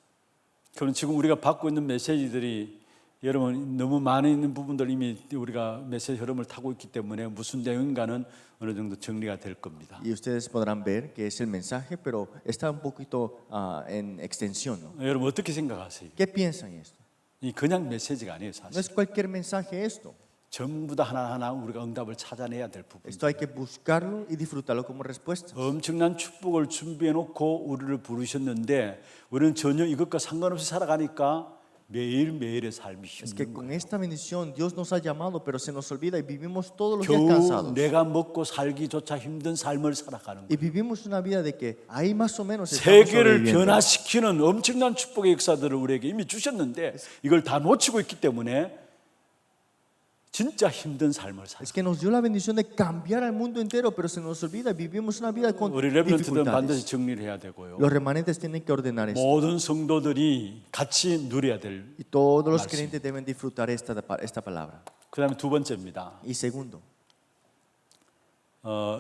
그럼 지금 우리가 받고 있는 메시지들이 여러분 너무 많이 있는 부분들 이미 우리가 메시지 흐름을 타고 있기 때문에 무슨 내용인가는 어느 정도 정리가 될 겁니다. Y ustedes podrán ver que es el mensaje, pero está un poquito en extensión, ¿no? 여러분 어떻게 생각하세요? ¿Qué piensan en esto? 이 그냥 메시지가 아니에요, No 사실. es cualquier mensaje esto. 전부 다 하나하나 우리가 응답을 찾아내야 될 부분. Esto hay que buscarlo y disfrutarlo como respuesta. 엄청난 축복을 준비해 놓고 우리를 부르셨는데 우리는 전혀 이것과 상관없이 살아가니까 매일매일의 삶이 Es que 힘든 con 거예요. esta bendición Dios nos ha llamado, pero se nos olvida y vivimos todos los días 겨우 cansados. 내가 먹고 살기조차 힘든 삶을 살아가는 Y 거예요. vivimos una vida de que ahí más o menos estamos 세계를 sobreviviendo. 변화시키는 엄청난 축복의 역사들을 우리에게 이미 주셨는데 이걸 다 놓치고 있기 때문에 진짜 힘든 삶을 살아요. Es que nos dio la bendición de cambiar al mundo entero, pero se nos olvida y vivimos una vida con 우리 렘넌트들은 반드시 dificultades. 정리를 해야 되고요. Los remanentes tienen que ordenar esto. 모든 성도들이 같이 누려야 될. Y todos los 말씀. creyentes deben disfrutar esta palabra. 그다음에 두 번째입니다. Y segundo,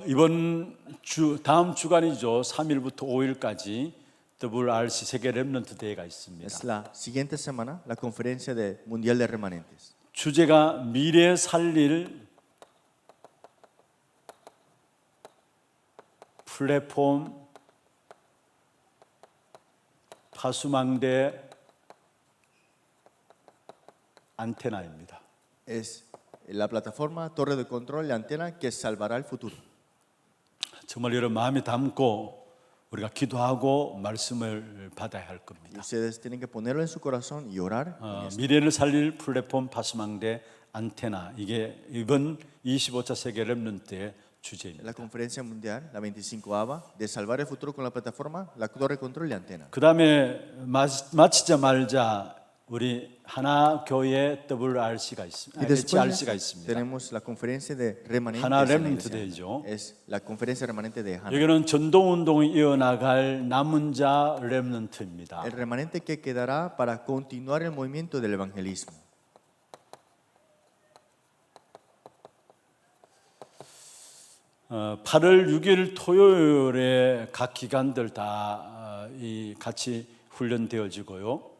이번 주 다음 주간이죠. 3일부터 5일까지 WRC 세계 렘넌트 대회가 있습니다. es la siguiente semana la conferencia mundial de remanentes. 주제가 미래 살릴 플랫폼 파수망대 안테나입니다. Es la plataforma torre de control y antena que salvará el futuro. 정말 여러분 마음에 담고 우리가 기도하고 말씀을 받아야 할 Y 겁니다. ustedes tienen que ponerlo en su corazón y orar. 미래를 살릴 플랫폼 파수망대 안테나 이게 이번 25차 세계 렘넌트의 주제입니다. La conferencia mundial, la 25ava, de salvar el futuro con la plataforma, la torre de control y antena. 그 다음에 마치자 말자 우리 하나 교회 WRC가 있습니다. Y después HRC가 있습니다. tenemos la conferencia de remanentes. 하나 en la 렘넌트 iglesia. 데이죠. Es la conferencia remanente de Hannah. 여기는 전도 운동이 이어나갈 남은 자 렘넌트입니다. El remanente que quedará para continuar el movimiento del evangelismo. 8월 6일 토요일에 각 기관들 다 같이 훈련되어지고요.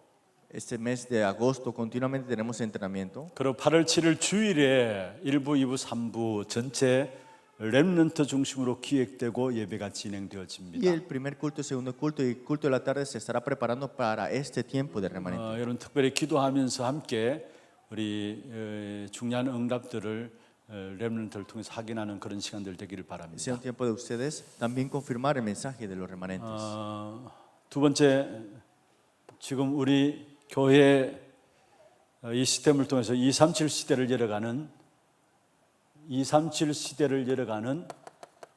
Este mes de agosto continuamente tenemos entrenamiento. 그리고 8월 7일 주일에 1부, 2부, 3부 전체 렘넌트 중심으로 기획되고 예배가 Y 진행되어집니다. el primer culto, el segundo culto y el culto de la tarde se estará preparando para este tiempo de remanente. 여러분 특별히 기도하면서 함께 우리 중요한 응답들을 렘넌트를 통해서 확인하는 그런 시간들 되기를 Sea 바랍니다. un tiempo de ustedes también confirmar el mensaje de los remanentes. 두 번째, 지금 우리 교회 이 시스템을 통해서 237 시대를 열어가는 237 시대를 열어가는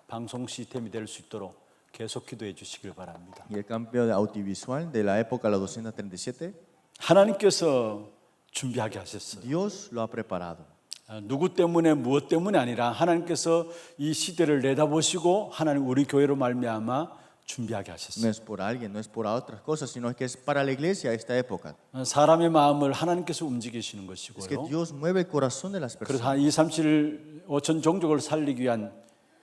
방송 시스템이 될 수 있도록 계속 기도해 주시길 바랍니다. Y el cambio de audiovisual de la época a la 237, 하나님께서 준비하게 하셨어요. Dios lo ha preparado. 누구 때문에 무엇 때문에 아니라 하나님께서 이 시대를 내다보시고 하나님 우리 교회로 말미암아 준비하게 No 하셨어요. es por alguien, no es por otras cosas, sino que es para la iglesia esta época. 사람의 마음을 하나님께서 움직이시는 Es que 것이고요. Dios mueve el corazón de las 그래서 personas. 한 237 5천 종족을 살리기 위한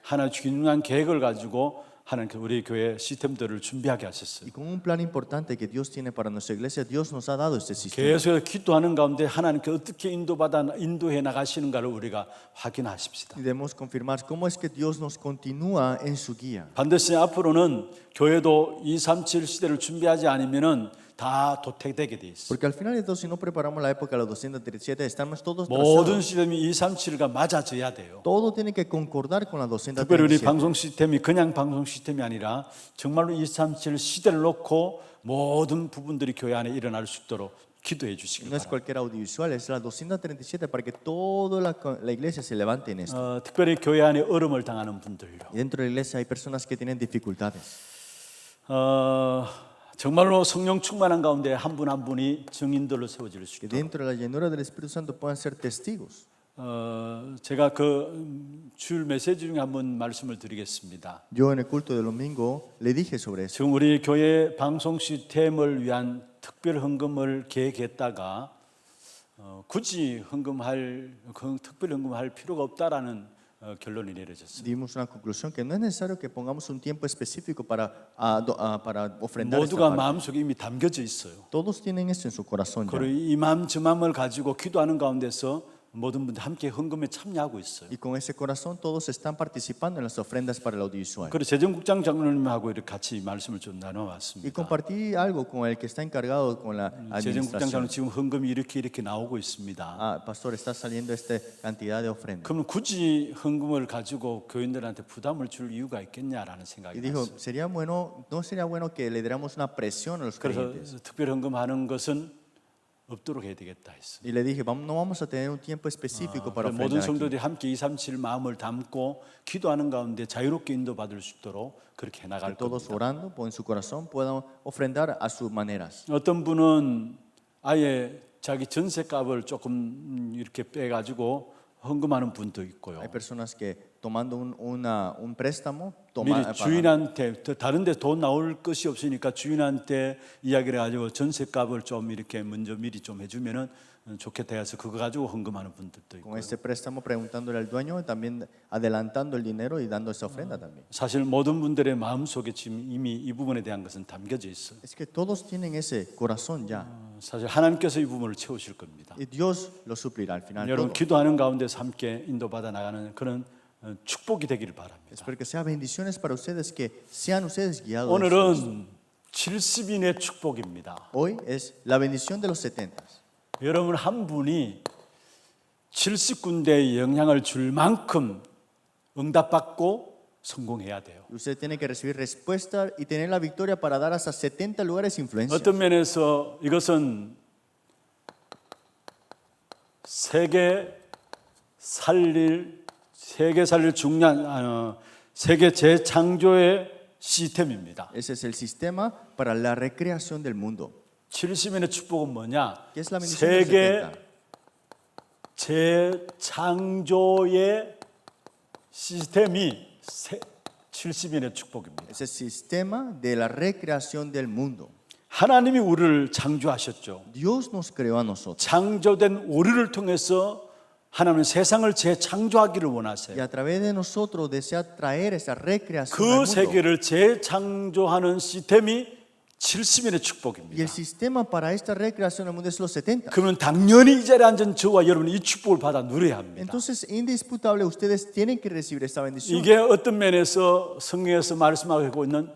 하나의 중요한 계획을 가지고 하나님께서 우리 교회 시스템들을 준비하게 하셨어요. Y con un plan importante que Dios tiene para nuestra iglesia, Dios nos ha dado este sistema. 계속해서 기도하는 가운데 하나님께 어떻게 인도해 나가시는가를 우리가 확인하십시다. Y debemos confirmar cómo es que Dios nos continúa en su guía. 반드시 앞으로는 교회도 237 시대를 준비하지 않으면은 다 도태되게 돼 있어요. Porque al final de todo, si no preparamos la época de la 237, estamos todos 모든 trazados. 시스템이 237과 맞아져야 돼요. Todo tiene que concordar con la 특별히 우리 237. 방송 시스템이 그냥 방송 시스템이 아니라 정말로 237 시대를 놓고 모든 부분들이 교회 안에 일어날 수 있도록 기도해 주시기 No es 바랍니다. cualquier audiovisual, es la 237 para que toda la iglesia se levante en esto. 특별히 교회 안에 어려움을 당하는 분들요. Y dentro de la iglesia hay personas que tienen dificultades. 정말로 성령 충만한 가운데 한 분 한 분이 증인들로 세워질 수 Que 있도록. dentro de la llenura del Espíritu Santo puedan ser testigos. 제가 그 주일 메시지 중에 한번 말씀을 드리겠습니다. Yo en el culto del domingo le dije sobre eso. 지금 우리 교회 방송 시스템을 위한 특별 헌금을 계획했다가 굳이 특별 헌금할 필요가 없다라는 결론이 내려졌어요. Dimos una conclusión que no es necesario que pongamos un tiempo específico para ofrendar esta 모두가 parte. 마음속에 이미 담겨져 있어요. Todos tienen esto en su corazón ya. 그리고 이 마음 저 마음을 가지고 기도하는 가운데서 모든 분들 함께 헌금에 참여하고 있어요. Y con ese corazón todos están participando en las ofrendas para el audiovisual. 그리고 재정국장 장로님하고 이렇게 같이 말씀을 좀 Y 나눠봤습니다. compartí algo con el que está encargado con la 재정국장 장로님 administración. 지금 헌금이 이렇게 나오고 있습니다. Pastor, está saliendo esta cantidad de ofrendas. 그러면 굳이 헌금을 가지고 교인들한테 부담을 줄 이유가 있겠냐라는 생각이 Y dijo, 났어요. no sería bueno que le diéramos una presión a los 그래서 creyentes. 특별 헌금하는 것은 없도록 해야 되겠다 했어요. Y le dije, no vamos a tener un tiempo específico para 모든 ofrendar aquí. 성도들이 함께 237 마음을 담고 기도하는 가운데 자유롭게 인도받을 수 있도록 그렇게 해나갈 Todos 겁니다. orando en su corazón puedan ofrendar a sus maneras. 어떤 분은 아예 자기 전세값을 조금 이렇게 빼가지고 헌금하는 분도 있고요. Hay personas que tomando un préstamo 미리 pagan. 주인한테 다른 데 돈 나올 것이 없으니까 주인한테 이야기를 해가지고 전세값을 좀 이렇게 먼저 미리 좀 해주면은 좋겠다 해서 그거 가지고 헌금하는 분들도 있고. Con este préstamo preguntándole al dueño, también adelantando el dinero y dando esa ofrenda también. 사실 모든 분들의 마음 속에 지금 이미 이 부분에 대한 것은 담겨져 있어요. Es que todos tienen ese corazón ya. 사실 하나님께서 이 부분을 채우실 겁니다. Y Dios lo suplirá al final. 여러분 Todo. 기도하는 가운데서 함께 인도받아 나가는 그런 축복이 되기를 바랍니다. Espero que sea bendiciones para ustedes, que sean ustedes guiados. 오늘은 70인의 축복입니다. Hoy es la bendición de los 70. 여러분 한 분이 70군데의 영향을 줄 만큼 응답받고 성공해야 돼요. Y usted tiene que recibir respuesta y tener la victoria para dar hasta 70 lugares de influencia. 어떤 면에서 이것은 세계 살릴 중요한 세계 재창조의 시스템입니다. Ese es el sistema para la recreación del mundo. 70인의 축복은 뭐냐? ¿Qué es la bendición de los 세계 70? 재창조의 시스템이 70인의 축복입니다. Es el sistema de la recreación del mundo. 하나님이 우리를 창조하셨죠. Dios nos creó a nosotros. 창조된 우리를 통해서 하나님은 세상을 재창조하기를 Y 원하세요. a través de nosotros desea traer esa recreación al 그 mundo. 세계를 재창조하는 시스템이 70인의 Y el 축복입니다. sistema para esta recreación al mundo es los 70. 그러면 당연히 이 자리에 앉은 저와 여러분이 이 축복을 받아 누려야 합니다. Entonces, indisputable, ustedes tienen que recibir esta bendición. 이게 어떤 면에서 성경에서 말씀하고 있는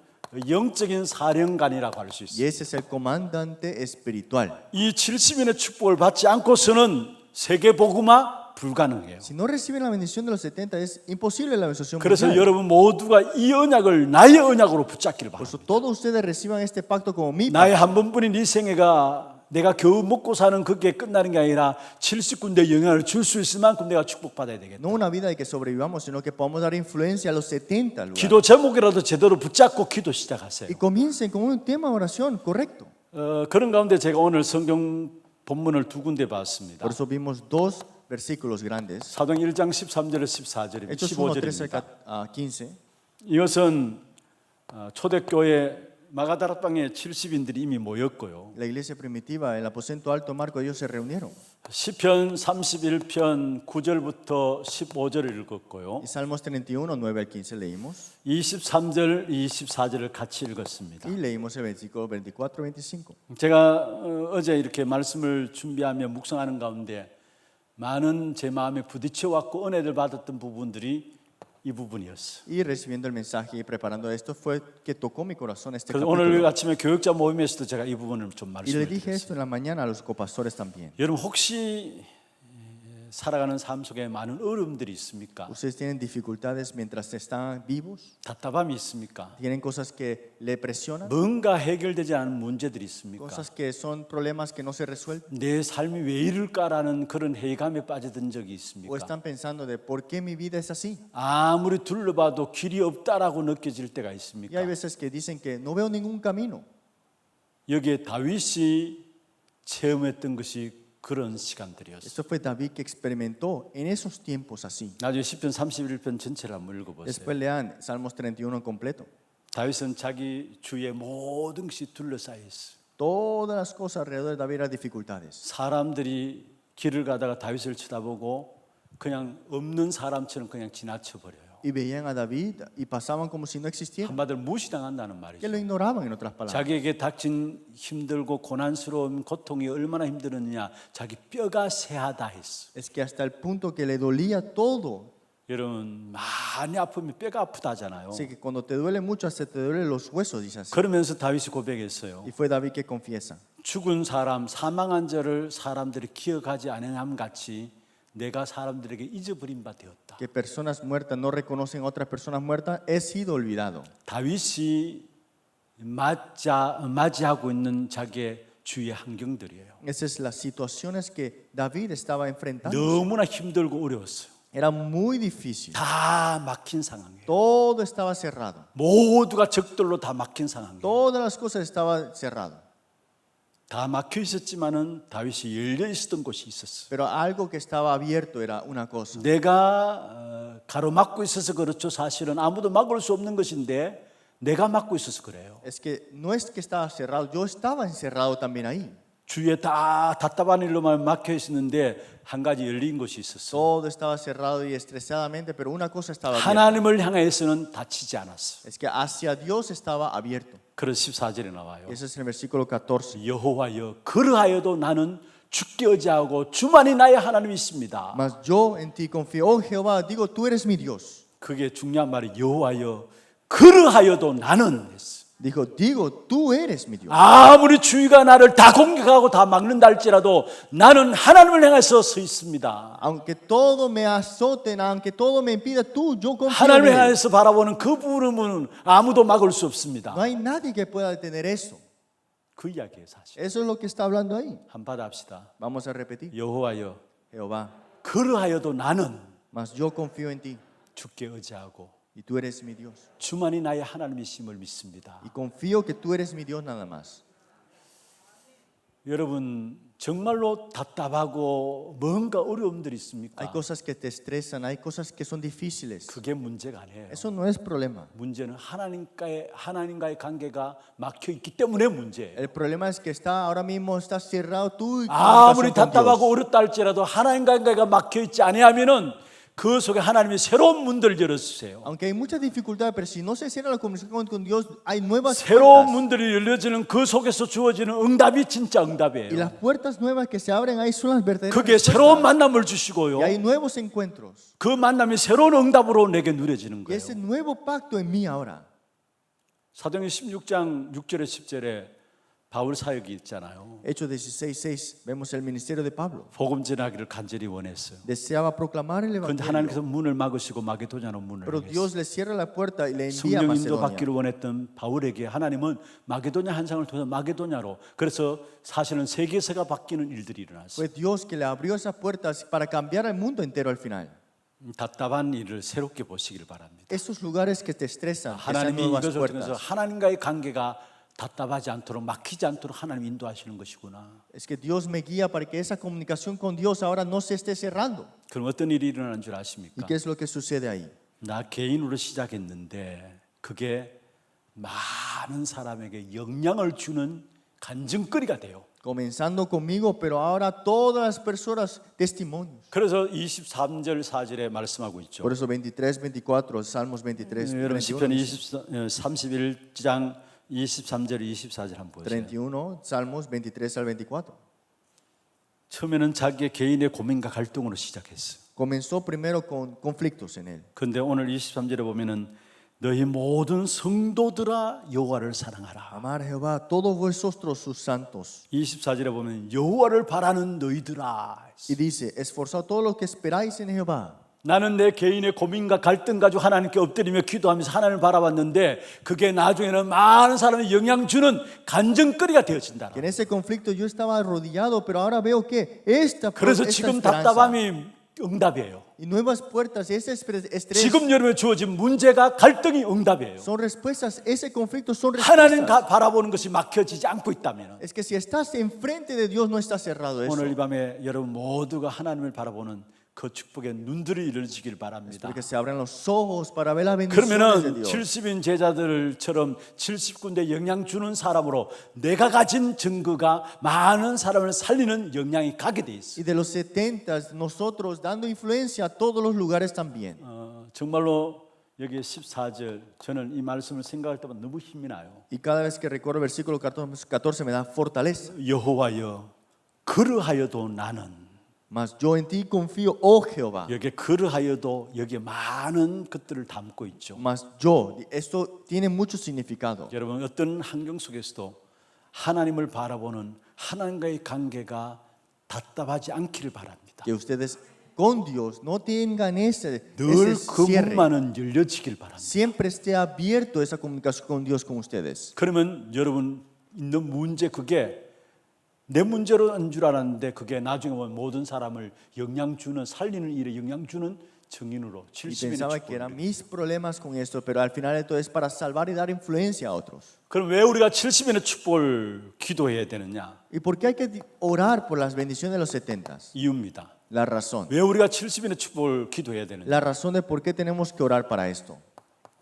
영적인 사령관이라고 할 수 Y 있어요. ese es el comandante espiritual. 이 70인의 축복을 받지 않고서는 세계 복음화 불가능해요. Si no reciben la bendición de los 70, es imposible la bendición 그래서 mundial. 여러분 모두가 이 언약을 나의 언약으로 붙잡기를 Por eso 바랍니다. todos ustedes reciban este pacto como mi 나의 pacto. 한 번뿐인 이 생애가 내가 겨우 먹고 사는 그게 끝나는 게 아니라 70군데 영향을 줄 수 있을 만큼 내가 축복받아야 되겠다. No una vida de que sobrevivamos, sino que podamos dar influencia a los 70 lugares. 기도 제목이라도 제대로 붙잡고 기도 시작하세요. Y comiencen con un tema de oración correcto. 그런 가운데 제가 오늘 성경 본문을 두 군데 봤습니다. Por eso vimos dos versículos grandes. 사도행 1장 13절에서 14절입니다. Hechos 1, 13 15절입니다. a 15. 이것은 초대교회 마가다락방에 70인들이 이미 모였고요. La iglesia primitiva, el aposento alto Marco, ellos se reunieron. 시편 31편 9절부터 15절을 읽었고요. Y Salmos 31, 9 al 15 leímos. 23절, 24절을 같이 읽었습니다. Y leímos el versículo 24, 25. 제가 어제 이렇게 말씀을 준비하며 묵상하는 가운데 많은 제 마음에 부딪혀 왔고 은혜를 받았던 부분들이 이 부분이었어요. Y recibiendo el mensaje y preparando esto fue que tocó mi corazón este 그래서 오늘 capítulo. 아침에 교육자 모임에서도 제가 이 부분을 좀 Y le 말씀을 dije 드렸어요. esto en la mañana a los copastores también. 여러분 혹시 살아가는 삶 속에 많은 어려움들이 있습니까? ¿Ustedes tienen dificultades mientras están vivos? 답답함이 있습니까? ¿Tienen cosas que le presionan? 뭔가 해결되지 않은 문제들이 있습니까? ¿Cosas que son problemas que no se resuelven? 내 삶이 왜 이럴까라는 그런 회의감에 빠져든 적이 ¿O 있습니까? están pensando de por qué mi vida es así? 아무리 둘러봐도 길이 없다라고 느껴질 때가 Y 있습니까? hay veces que dicen que no veo ningún camino. 여기에 다윗이 체험했던 것이 그런 시간들이었어요. Esto fue David que experimentó en esos tiempos así. 나중에 시편 31편 전체를 한번 읽어보세요. Después lean Salmos 31 completo. 다윗은 자기 주위에 모든 것이 둘러싸여 있어요. Todas las cosas alrededor de David eran dificultades. 사람들이 길을 가다가 다윗을 쳐다보고 그냥 없는 사람처럼 그냥 지나쳐 버려요. Y veían a David y pasaban como si no existiera. 한마디로 무시당한다는 Que 말이죠. lo ignoraban en otras palabras. 자기에게 닥친 힘들고 고난스러운 고통이 얼마나 힘들었느냐, 자기 뼈가 새하다 했어. Es que hasta el punto que le dolía todo. 여러분 많이 아프면 뼈가 아프다잖아요. Así que cuando te duele mucho, hasta te duelen los huesos, dice así. 그러면서 다윗이 고백했어요. Y fue David que confiesa. 죽은 사람, 사망한 자를 사람들이 기억하지 않음함 같이 내가 사람들에게 잊어버린 바 되었다. Que personas muertas no reconocen a otras personas muertas, he sido olvidado. 다윗이 맞이하고 있는 자기의 주위의 환경들이에요. Esas son las situaciones que David estaba enfrentando. 너무나 힘들고 어려웠어요. Era muy difícil. 다 막힌 상황이에요. Todo estaba cerrado. 모두가 적들로 다 막힌 상황이에요. Todas las cosas estaban cerradas. 다 막혀 있었지만은 다윗이 열려 있었던 곳이 있었어. Pero algo que estaba abierto era una cosa. 내가 가로막고 있어서 그렇죠. 사실은 아무도 막을 수 없는 것인데 내가 막고 있어서 그래요. Es que no es que estaba cerrado, yo estaba encerrado también ahí. 주위에 다 답답한 일로만 막혀 있었는데 한 가지 열린 곳이 있었어. Todo estaba cerrado y estresadamente, pero una cosa estaba abierta. 하나님을 향해서는 닫히지 않았어. Es que hacia Dios estaba abierto. 그래서 14절에 나와요. Ese es el versículo 14. 여호와여 그러하여도 나는 주께 의지하고 주만이 나의 하나님이십니다. Mas yo en ti confío. Oh Jehová, digo, tú eres mi Dios. 그게 중요한 말이 여호와여 그러하여도 나는 했어. Digo, tú eres mi Dios. 아무리 주위가 나를 다 공격하고 다 막는다 할지라도 나는 하나님을 향해서 서 있습니다. Aunque todo me azoten, aunque todo me impida, yo confío en 하나님을 él. 향해서 바라보는 그 부름은 아무도 막을 수 없습니다. No hay nadie que pueda detener eso. 그 이야기예요 사실. Eso es lo que está hablando ahí. 한번 받아합시다. Vamos a repetir. 여호와여 Jehová, 그러하여도 나는 mas yo confío en ti 주께 의지하고 y tú eres mi Dios. 주만이 나의 하나님이심을 믿습니다. Y confío que tú eres mi Dios nada más. 여러분 정말로 답답하고 뭔가 어려움들이 Hay 있습니까? cosas que te estresan, hay cosas que son difíciles. 그게 문제가 아니에요. Eso no es problema. 문제는 하나님과의 관계가 막혀 있기 때문에 문제예요. El problema es que ahora mismo estás cerrado tú y tu 아무리 comunicación con 답답하고 Dios. 어렵다 할지라도 하나님과의 관계가 막혀 있지 아니하면은 그 속에 하나님이 새로운 문들을 열어주세요. Aunque hay muchas dificultades, pero si no se cierra la comunicación con Dios, hay nuevas 새로운 puertas. 문들이 열려지는 그 속에서 주어지는 응답이 진짜 Y 응답이에요. las puertas nuevas que se abren ahí son las verdaderas 그게 respuestas. 새로운 만남을 주시고요. Y hay nuevos encuentros. 그 만남이 새로운 응답으로 내게 누려지는 Y 거예요. ese nuevo pacto en mí ahora. 사도행전 16장 6절에 10절에 바울 사역이 있잖아요. Hechos 16:6 vemos el ministerio de Pablo. 복음 전하기를 간절히 원했어요. Deseaba proclamar el 그런데 evangelio. 하나님께서 문을 막으시고 마게도냐로 문을 Pero 열었어요. Dios le cierra la puerta y le envía a 성령 인도 Macedonia. 받기를 원했던 바울에게 하나님은 마게도냐 한상을 통해서 마게도냐로 그래서 사실은 세계사가 바뀌는 일들이 일어났어요. Fue Dios que le abrió esas puertas para cambiar el mundo entero al final. 답답한 일을 새롭게 보시길 바랍니다. Esos lugares que te estresan, esas 하나님이 nuevas 이것을 통해서 puertas. 하나님과의 관계가 답답하지 않도록 막히지 않도록 하나님 인도하시는 것이구나. Es que Dios me guía para que esa comunicación con Dios ahora no se esté cerrando. 그럼 어떤 일이 일어나는 줄 ¿Y 아십니까? qué es lo que sucede ahí? 나 개인으로 시작했는데 그게 많은 사람에게 영향을 주는 간증거리가 돼요. Comenzando conmigo, pero ahora todas las personas testimonios. 그래서 23절 4절에 말씀하고 있죠. Por eso 23, 24, Salmos 23, 여러분 31, 시편 31장 23절 24절 한번 보세요. 31, Salmos 23 al 24. 처음에는 자기의 개인의 고민과 갈등으로 시작했어. Comenzó primero con conflictos en él. 그런데 오늘 23절에 보면은 너희 모든 성도들아 여호와를 사랑하라. Amar a Jehová, todos vosotros sus santos. 24절에 보면 여호와를 바라는 너희들아. Y dice, esforzaos todos los que esperáis en Jehová. 나는 내 개인의 고민과 갈등 가지고 하나님께 엎드리며 기도하면서 하나님을 바라봤는데 그게 나중에는 많은 사람이 영향 주는 간증거리가 되어진다. Que en ese conflicto yo estaba arrodillado, pero ahora veo que esta 그래서 esta 지금 esperanza 답답함이 응답이에요. y nuevas puertas, ese estrés 지금 여러분에 주어진 문제가 갈등이 응답이에요. son respuestas, ese conflicto son 하나님 respuestas. 바라보는 것이 막혀지지 않고 있다면 Es que si estás enfrente de Dios no está cerrado eso. 오늘 이 밤에 여러분 모두가 하나님을 바라보는 그 축복의 눈들이 이루어지길 바랍니다. Porque se abran los ojos para ver las bendiciones de 그러면은 Dios. 70인 제자들처럼 70군데 영향 주는 사람으로 내가 가진 증거가 많은 사람을 살리는 영향이 가게 돼 있어. Y de los 70, nosotros dando influencia a todos los lugares también. 정말로 여기 14절 저는 이 말씀을 생각할 때마다 너무 힘이 나요. Y cada vez que recuerdo el versículo 14 me da fortaleza. 여호와여 그러하여도 나는 Mas yo en ti confío, oh Jehová. 여기 그러하여도 여기에 많은 것들을 담고 있죠. Mas yo, esto tiene mucho significado. 여러분 어떤 환경 속에서도 하나님을 바라보는 하나님과의 관계가 답답하지 않기를 바랍니다. Que ustedes con Dios no tengan ese 늘 그 cierre. 문만은 열려지길 바랍니다. Siempre esté abierto esa comunicación con Dios con ustedes. 그러면 여러분 있는 문제 그게 내 문제로는 줄 알았는데 그게 나중에 보면 모든 사람을 영향 주는 살리는 일에 영향 주는 증인으로 Y 70인의 pensaba que eran 축복을. mis problemas con esto, pero al final esto es para salvar y dar influencia a otros. 그럼 왜 우리가 70인의 축복을 기도해야 되느냐? ¿Y por qué hay que orar por las bendiciones de los 70? 이유입니다. La razón. 왜 우리가 70인의 축복을 기도해야 되느냐? La razón de por qué tenemos que orar para esto.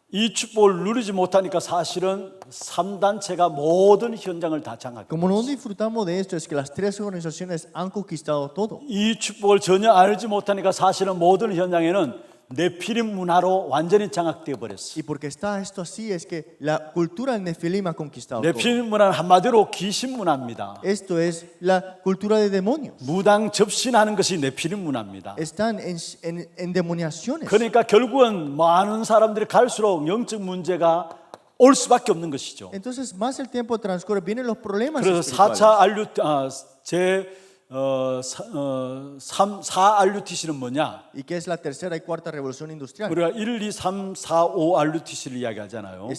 이 축복을 누리지 못하니까 사실은 3단체가 모든 현장을 다 장악해요. Como no disfrutamos de esto, es que las tres organizaciones han conquistado todo. 이 축복을 전혀 알지 못하니까 사실은 모든 현장에는 네피림 문화로 완전히 장악되어 버렸어. Y porque está esto así, es que la cultura del Nefilim ha conquistado todo. 네피림 문화는 한마디로 귀신 문화입니다. Esto es la cultura de demonios. 무당 접신하는 것이 네피림 문화입니다. Están en endemoniaciones. 그러니까 결국은 많은 사람들이 갈수록 영적 문제가 올 수밖에 없는 것이죠. Entonces, más el tiempo transcurre, vienen los problemas 그래서 espirituales. 4 RUTC는 뭐냐? ¿Y qué es la tercera y cuarta revolución industrial? 우리가 1, 2, 3, 4, 5 RUTC를 이야기하잖아요.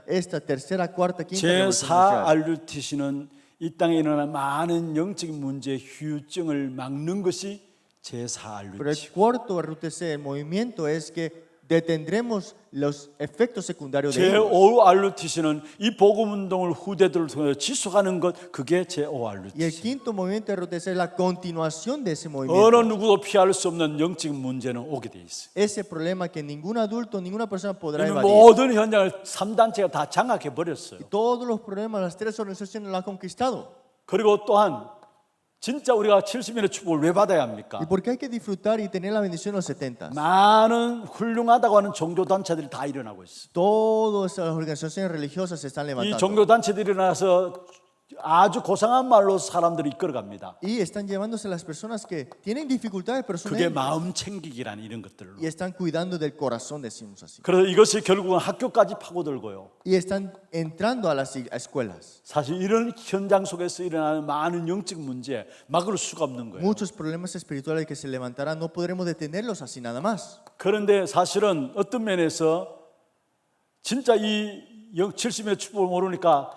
Esta tercera, cuarta, quinta 제4 revolución industrial. RUTC는 이 땅에 일어나는 많은 영적인 문제의 후유증을 막는 것이 제4 Pero el RUTC. cuarto RUTC, el movimiento es que detendremos los efectos secundarios de ellos. 제5 RUTC는 이 복음 운동을 후대들을 통해 지속하는 것 그게 제5 Y el RUTC. quinto movimiento RUTC es la continuación de ese 어느 movimiento. 누구도 피할 수 없는 영적인 문제는 오게 돼 있어요. Ese problema que ningún adulto, ninguna persona podrá 왜냐하면 evadir. 모든 현장을 3단체가 다 장악해 버렸어요. Todos los problemas, las tres organizaciones lo han conquistado. 그리고 또한 진짜 우리가 70일의 축복을 왜 받아야 합니까? ¿Y por qué hay que disfrutar y tener la bendición de los 70? 많은 훌륭하다고 하는 종교 단체들이 다 일어나고 있어. Todas las organizaciones religiosas se están 이 levantando. 종교 단체들이 일어나서 아주 고상한 말로 사람들을 이끌어갑니다. Y están llevándose a las personas que tienen dificultades 그게 personales 마음 챙기기란 이런 것들로. y están cuidando del corazón, decimos así. 그래서 이것이 결국은 학교까지 파고들고요. Y están entrando a las escuelas. 사실 이런 현장 속에서 일어나는 많은 영적 문제 막을 수가 없는 거예요. Muchos problemas espirituales que se levantarán no podremos detenerlos así nada más. 그런데 사실은 어떤 면에서 진짜 이 70일의 축복을 모르니까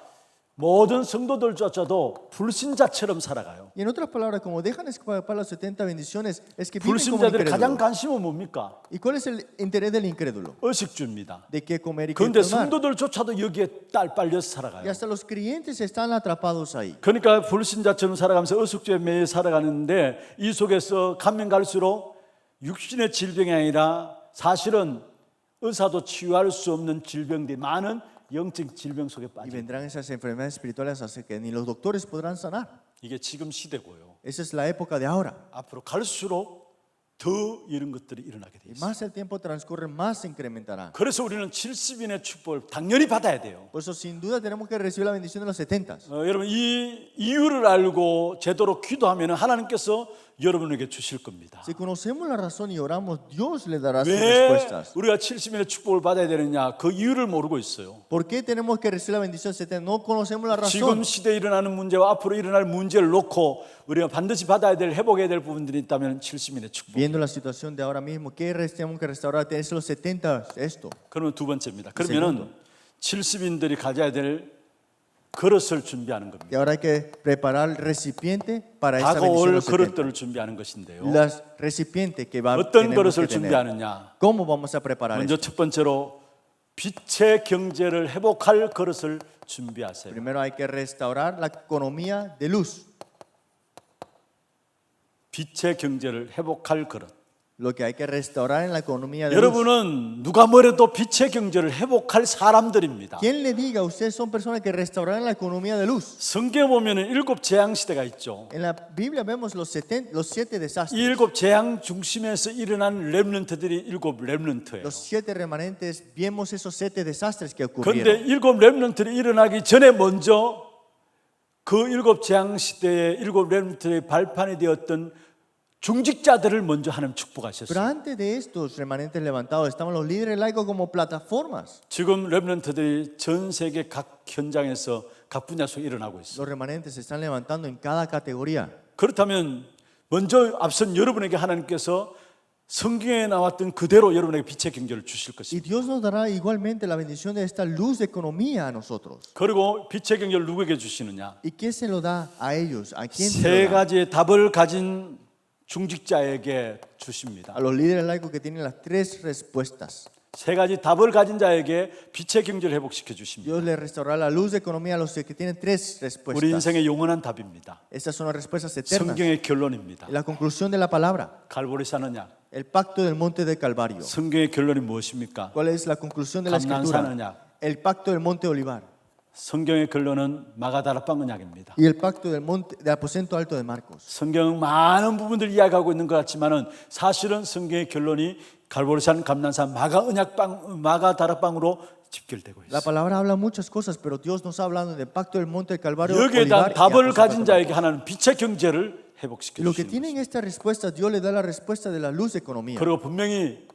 모든 성도들조차도 불신자처럼 살아가요. Y en otras palabras, como dejan escapar las 70 bendiciones, es que viven como 불신자들의 가장 incrédulos. 관심은 뭡니까? ¿Y cuál es el interés del incrédulo? 의식주입니다. De qué comer y qué 그런데 tomar. 성도들조차도 여기에 빨려서 Y 살아가요. hasta los creyentes están atrapados ahí. 그러니까 불신자처럼 살아가면서 의식주에 매여 살아가는데 이 속에서 가면 갈수록 육신의 질병이 아니라 사실은 의사도 치유할 수 없는 질병들이 많은 영적 질병 속에 Y 빠져. vendrán esas enfermedades espirituales hasta que ni los doctores podrán sanar. 이게 지금 시대고요. Esa es la época de ahora. 앞으로 갈수록 더 이런 것들이 일어나게 돼 Y 있어요. más el tiempo transcurre, más se incrementará. 그래서 우리는 70인의 축복을 당연히 받아야 돼요. Por eso, sin duda, tenemos que recibir la bendición de los 70. 여러분 이 이유를 알고 제대로 기도하면 하나님께서 여러분에게 주실 겁니다. Si conocemos la razón y oramos, Dios le dará sus 왜 respuestas. 우리가 70인의 축복을 받아야 되느냐? 그 이유를 모르고 있어요. ¿Por qué tenemos que recibir la bendición 70? No conocemos la 지금 razón. 시대에 일어나는 문제와 앞으로 일어날 문제를 놓고 우리가 반드시 받아야 될, 회복해야 될 부분들이 있다면 70인의 축복. Viendo la situación de ahora mismo, ¿qué tenemos que restaurar? Tenés los 70, esto. 그러면 두 번째입니다. 그러면은 70인들이 가져야 될 그릇을 준비하는 겁니다. Y ahora hay que preparar el recipiente para esa bendición 다가올 los 70. 그릇들을 준비하는 것인데요. Los recipientes que 어떤 tenemos que 그릇을 tener. 준비하느냐? ¿Cómo vamos a preparar 먼저 esto? 첫 번째로 빛의 경제를 회복할 그릇을 준비하세요. Primero hay que restaurar la economía de luz. 빛의 경제를 회복할 그릇. Lo que hay que restaurar en la economía de luz. 여러분은 누가 뭐래도 빛의 경제를 회복할 사람들입니다. ¿Quién le diga? Ustedes son personas que restaurarán la economía de luz. 성경에 보면은 7 재앙 시대가 있죠. En la Biblia vemos los 7 이 desastres. 7 재앙 중심에서 일어난 렘넌트들이 7 렘넌트예요. Los 7 remanentes, vemos esos 7 desastres que 그런데 ocurrieron. 7 렘넌트들이 일어나기 전에 먼저 그 7 재앙 시대의 7 렘넌트의 발판이 되었던 중직자들을 먼저 하나님 Pero 축복하셨어요. antes de estos remanentes levantados, estaban los líderes laicos como plataformas. 지금 렘넌트들이 전 세계 각 현장에서 각 분야 속에 일어나고 있어요. Los remanentes se están levantando en cada categoría. 그렇다면 먼저 앞선 여러분에게 하나님께서 성경에 나왔던 그대로 여러분에게 빛의 경제를 주실 Y 것입니다. Dios nos dará igualmente la bendición de esta luz de economía a nosotros. 그리고 빛의 경제를 누구에게 주시느냐? ¿Y qué se lo da a ellos? ¿A quién se 세 lo da? 가지의 답을 가진 중직자에게 주십니다. A los líderes laicos que tienen las 3 respuestas. 세 가지 답을 가진 자에게 빛의 경제를 회복시켜 주십니다. Dios le restaurará la luz de economía a los que tienen 3 우리 respuestas. 인생의 영원한 답입니다. Estas son las respuestas eternas. 성경의 결론입니다. La conclusión de la palabra. 갈보리 사느냐? El pacto del monte del Calvario. 성경의 결론이 무엇입니까? ¿Cuál es la conclusión de la 감난 escritura? 사느냐? El pacto del monte Olivar. 성경의 결론은 마가다락방 언약입니다. Y el pacto del monte del aposento alto de Marcos. 성경은 많은 부분들 이야기하고 있는 것 같지만은 사실은 성경의 결론이 갈보리산 감난산 마가다락방으로 집결되고 La 있어요. palabra habla muchas cosas, pero Dios nos está hablando del pacto del monte del Calvario. 여기에 Olivar 대한 y 답을 aposento 가진 alto de 자에게 Marcos. 하나는 빛의 경제를 회복시켜 Y lo que 주시는 tienen 것입니다. esta respuesta, Dios le da la respuesta de la luz de economía. 그리고 분명히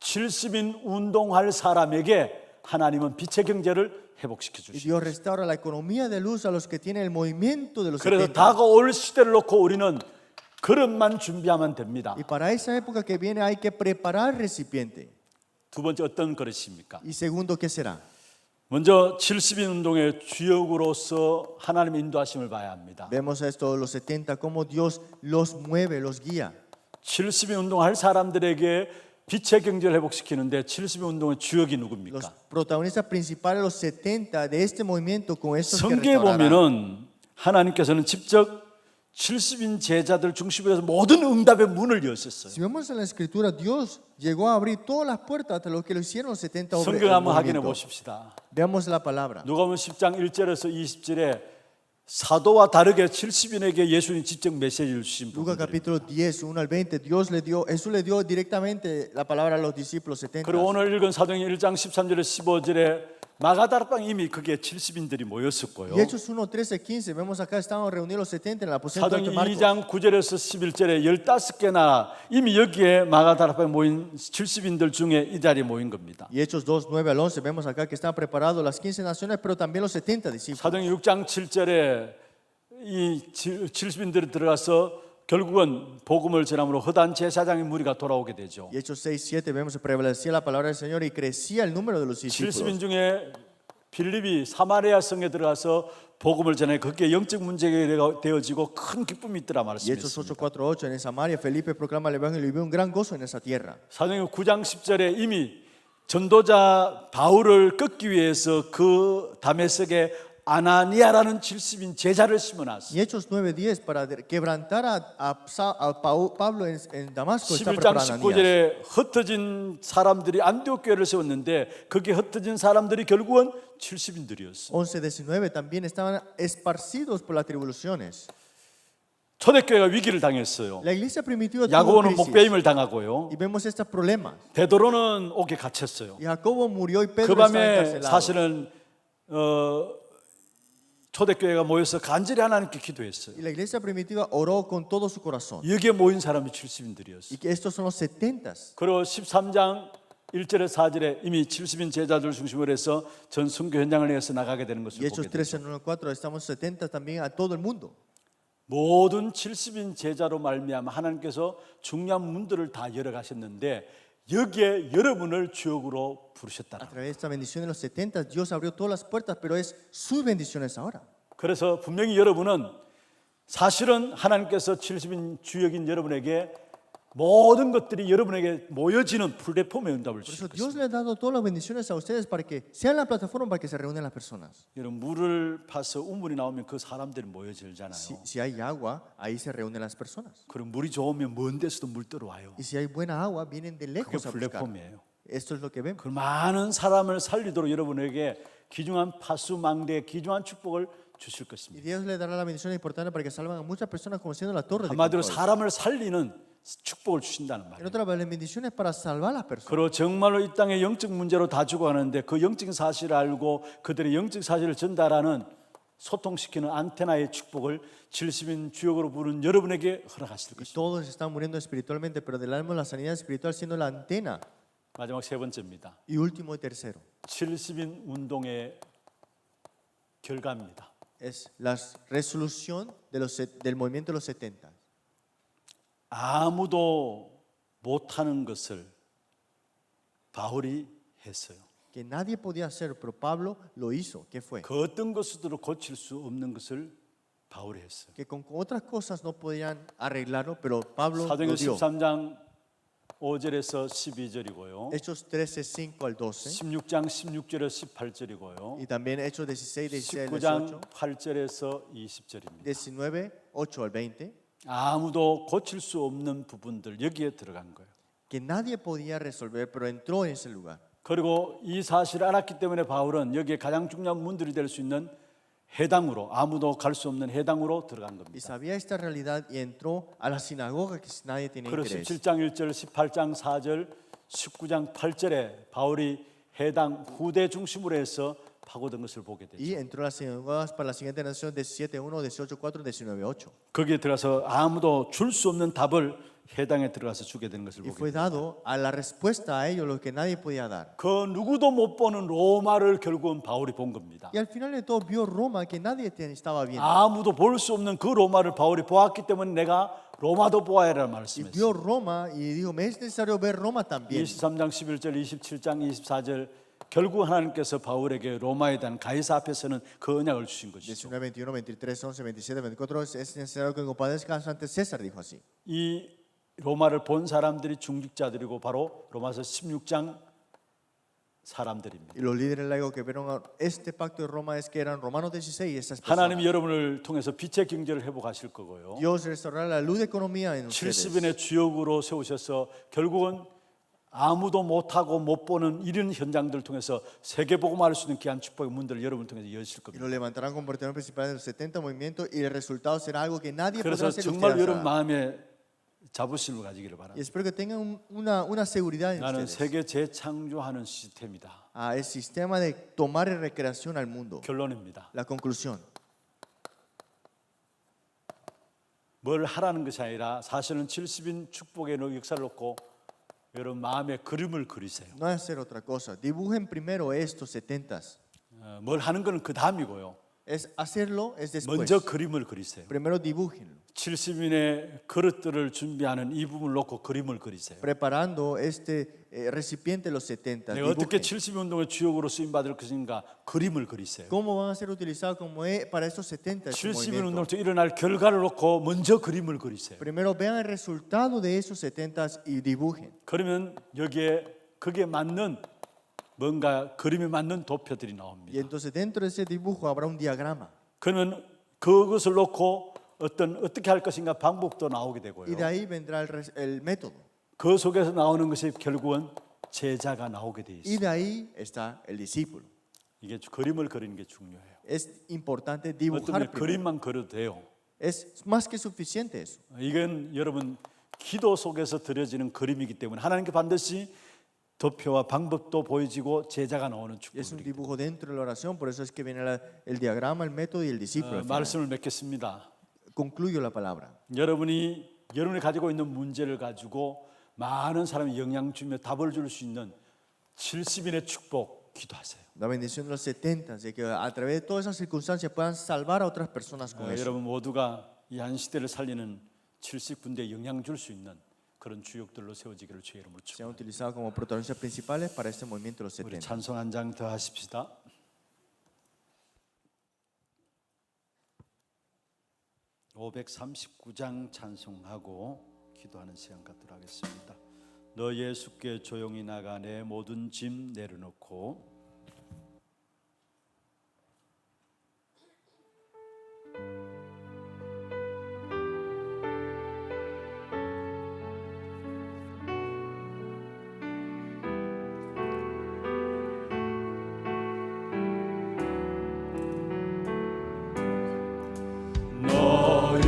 70인 운동할 사람에게 하나님은 빛의 경제를 회복시켜 Y 주십니다. Dios restaura la economía de luz a los que tienen el movimiento de los 그래서 70. 다가올 시대를 놓고 우리는 그릇만 준비하면 됩니다. Y para esa época que viene hay que preparar el recipiente. 두 번째 어떤 그릇입니까? Y segundo, ¿qué será? 먼저 70인 운동의 주역으로서 하나님의 인도하심을 봐야 합니다. Vemos esto, los 70, cómo Dios los mueve, los guía. 70인 운동할 사람들에게 빛의 경제를 회복시키는데 70인 운동의 주역이 Los 누굽니까? protagonistas principales, los 70 de este movimiento con estos que 성경에 restaurarán. 보면은 하나님께서는 직접 70인 제자들 중심으로 해서 모든 응답의 문을 여셨어요. Si vemos en la escritura, Dios llegó a abrir todas las puertas hasta lo que lo hicieron los 70 hombres. 성경 한번 확인해 보십시다. Veamos la palabra. 누가복음 10장 1절에서 20절에 사도와 다르게 70인에게 예수님 직접 메시지를 주신 Lucas 부분들. capítulo 10, 1 al 20, Jesús le dio directamente la palabra a los discípulos 70. 그리고 오늘 읽은 사도행 1장 13절에 15절에 마가다락방 이미 그게 70인들이 모였었고요. Y Hechos 1, 13, 15, vemos acá estaban reunidos los 70 en el aposento 사도행 de Marcos. 2장 9절에서 11절에 15개나 이미 여기에 마가다락방에 모인 70인들 중에 이 자리에 모인 겁니다. Y Hechos 2, 9 al 11, vemos acá que están preparados las 15 naciones, pero también los 70 discípulos. 사도행 6장 7절에 이 70인들이 들어가서 결국은 복음을 전함으로 허단 제사장의 무리가 돌아오게 되죠. Y Hechos 6, 7, vemos que prevalecía la palabra del Señor y crecía el número de los 70인 discípulos. 중에 빌립이 사마리아 성에 들어가서 복음을 전해 그게 영적 문제가 되어지고 큰 기쁨이 있더라 Y Hechos 8, 말씀했습니다. 4, 8, en Samaria, Felipe proclama el evangelio y vio un gran gozo en esa tierra. 사도행 9장 10절에 이미 전도자 바울을 끊기 위해서 그 다메섹에 아나니아라는 70인 제자를 심어놨어요. Y Hechos 9, 10, para quebrantar a Pablo en Damasco, está 11장 preparando Ananías. 19절에 흩어진 사람들이 안디옥 교회를 세웠는데 그게 흩어진 사람들이 결국은 70인들이었어요. 11, 19, también estaban esparcidos por las tribulaciones. 초대교회가 위기를 당했어요. La iglesia primitiva tuvo 야고보는 crisis. 목배임을 당하고요. Y vemos estos problemas. 베드로는 옥에 갇혔어요. Y Jacobo murió y 그 Pedro estaba 밤에 encarcelado. 사실은 초대교회가 모여서 간절히 하나님께 기도했어요. Y la iglesia primitiva oró con todo su corazón. 여기에 모인 사람이 70인들이었어요. Y que estos son los 70. 그리고 13장 1절에 4절에 이미 70인 제자들 중심으로 해서 전 순교 현장을 위해서 나가게 되는 것을 Y Hechos 보게 돼요. 13, 1 al 4, estamos 70 también a todo el mundo. 모든 70인 제자로 말미암아 하나님께서 중요한 문들을 다 열어 가셨는데 여기에 여러분을 주역으로 A 부르셨다. través de esta bendición de los 70, Dios abrió todas las puertas, pero es sus bendiciones ahora. 그래서 분명히 여러분은 사실은 하나님께서 70인 주역인 여러분에게 모든 것들이 여러분에게 모여지는 플랫폼의 응답을 Por eso 주실 Dios 것입니다. le ha dado todas las bendiciones a ustedes para que sean la plataforma para que se reúnan las personas. 여러분 물을 파서 우물이 나오면 그 사람들이 모여지잖아요. Si hay agua, ahí se reúnen las personas. 그리고 물이 좋으면 먼 데서도 물 들어와요. Y si hay buena agua, vienen de 그게 lejos a buscar. 플랫폼이에요. Esto es lo que vemos. 그 많은 사람을 살리도록 여러분에게 귀중한 파수망대 귀중한 축복을 주실 Y 것입니다. Dios le dará la bendición importante para que salvan a muchas personas como siendo la torre de 한마디로 control. 사람을 살리는 축복을 주신다는 En 말이에요. otras palabras, bendiciones para salvar a las personas. 그리고 정말로 이 땅의 영적 문제로 다 죽어가는데 그 영적인 사실을 알고 그들의 영적 사실을 전달하는 소통시키는 안테나의 축복을 70인 주역으로 부른 여러분에게 허락하실 Y 것입니다. todos están muriendo espiritualmente, pero del alma la sanidad espiritual siendo la antena. 마지막 세 번째입니다. Y último y tercero, 70인 운동의 결과입니다. es la resolución de del movimiento de los 70. 아무도 못하는 것을 바울이 했어요. Que nadie podía hacer, pero Pablo lo hizo. ¿Qué fue? 그 어떤 것으로 고칠 수 없는 것을 바울이 했어요. Que con otras cosas no podían arreglarlo, pero Pablo lo 사도행전 dio. 13장 5절에서 12절이고요. Hechos 13, 5 al 12. 16장 16절에서 18절이고요. Y también Hechos 16, 16 al 19장 18. 8절에서 20절입니다. 19, 8 al 20. 아무도 고칠 수 없는 부분들 여기에 들어간 거예요. Que nadie podía resolver, pero entró en ese lugar. 그리고 이 사실을 알았기 때문에 바울은 여기에 가장 중요한 문들이 될 수 있는 해당으로 아무도 갈 수 없는 해당으로 들어간 Y 겁니다. sabía esta realidad y entró a la sinagoga que nadie tenía 그래서 interés. 17장 1절, 18장 4절, 19장 8절에 바울이 해당 후대 중심으로 해서 파고든 것을 보게 되죠. Y entró a las sinagogas para la siguiente nación 17.1, 18.4, 19.8. 거기에 들어가서 아무도 줄 수 없는 답을 해당에 들어가서 주게 되는 것을 Y 보게 fue 돼요. dado a la respuesta a ellos lo que nadie podía dar. 그 누구도 못 보는 로마를 결국은 바울이 본 겁니다. Y al final de todo vio Roma que nadie estaba viendo. 아무도 볼 수 없는 그 로마를 바울이 보았기 때문에 내가 로마도 보아야 라는 Y 말씀했어요. vio Roma y dijo, me es necesario ver Roma también. 23장 11절, 27장 24절 결국 하나님께서 바울에게 로마에 대한 가이사 앞에서는 그 언약을 주신 것이죠. 19, 21, 23, 11, 27, 24, es necesario que compadezcas ante César, dijo así. 이 로마를 본 사람들이 중직자들이고 바로 로마서 16장 사람들입니다. Y los líderes laicos que vieron este pacto de Roma es que eran Romanos 16 y esas 하나님이 personas. 여러분을 통해서 빛의 경제를 회복하실 거고요. Dios restaurará la luz de economía en ustedes. 70인의 주역으로 세우셔서 결국은 아무도 못하고 못 보는 이런 현장들을 통해서 세계복음화할 수 있는 귀한 축복의 문들을 여러분을 통해서 여실 Y 겁니다. lo levantarán como portador principal de los 70 movimientos y el resultado será algo que nadie podrá 그래서 hacer. 정말 ustedes 여러분 harán. 마음에 자부심을 가지기를 Y 바랍니다. espero que tengan una seguridad en 나는 ustedes. 세계 재창조하는 시스템이다. El sistema de tomar y recreación al mundo. 결론입니다. La conclusión. 뭘 하라는 것이 아니라 사실은 70인 축복의 역사를 놓고 여러분 마음에 그림을 그리세요. No es hacer otra cosa. Dibujen primero estos 70s. 뭘 하는 건 그 다음이고요. Es hacerlo, es después. 먼저 그림을 그리세요. Primero dibújenlo. 70인의 그릇들을 준비하는 이 부분을 놓고 그림을 그리세요. Preparando este recipiente de los 70. 내가 어떻게 Dibujen. 70 운동의 주역으로 쓰임 받을 것인가 그림을 그리세요. ¿Cómo van a ser utilizados como para estos 70? este 70인 movimiento? 운동을 통해 일어날 결과를 놓고 먼저 그림을 그리세요. Primero vean el resultado de esos 70s y dibujen. 그러면 여기에 그게 맞는 뭔가 그림에 맞는 도표들이 Y 나옵니다. entonces dentro de ese dibujo habrá un diagrama. 그러면 그것을 놓고 어떻게 할 것인가 방법도 나오게 Y 되고요. de ahí vendrá el método. 그 속에서 나오는 것이 결국은 제자가 나오게 돼 Y 있어요. de ahí está el discípulo. 이게 그림을 그리는 게 중요해요. Es importante 어떤 dibujar 게 primero. 그림만 그려도 돼요. Es más que suficiente eso. 이건 여러분 기도 속에서 드려지는 그림이기 때문에 하나님께 반드시 도표와 방법도 보여지고 제자가 나오는 Y es un 축복입니다. dibujo dentro de la oración, por eso es que viene el diagrama, el método y el discípulo. al final. 말씀을 맺겠습니다. Concluyo la palabra. 여러분이 가지고 있는 문제를 가지고 많은 사람이 영향 주며 답을 줄 수 있는 70인의 축복 기도하세요. La bendición de los 70, de que a través de todas esas circunstancias puedan salvar a otras personas con eso. 여러분 모두가 이 한 시대를 살리는 70군데에 영향 줄 수 있는 그런 주역들로 세워지기를 주의 이름으로 Se han 축복합니다. utilizado como protagonistas principales para este movimiento de los 우리 70. 찬송 한 장 더 하십시다. 539장 찬송하고 기도하는 시간 갖도록 하겠습니다. 너 예수께 조용히 나가 내 모든 짐 내려놓고 너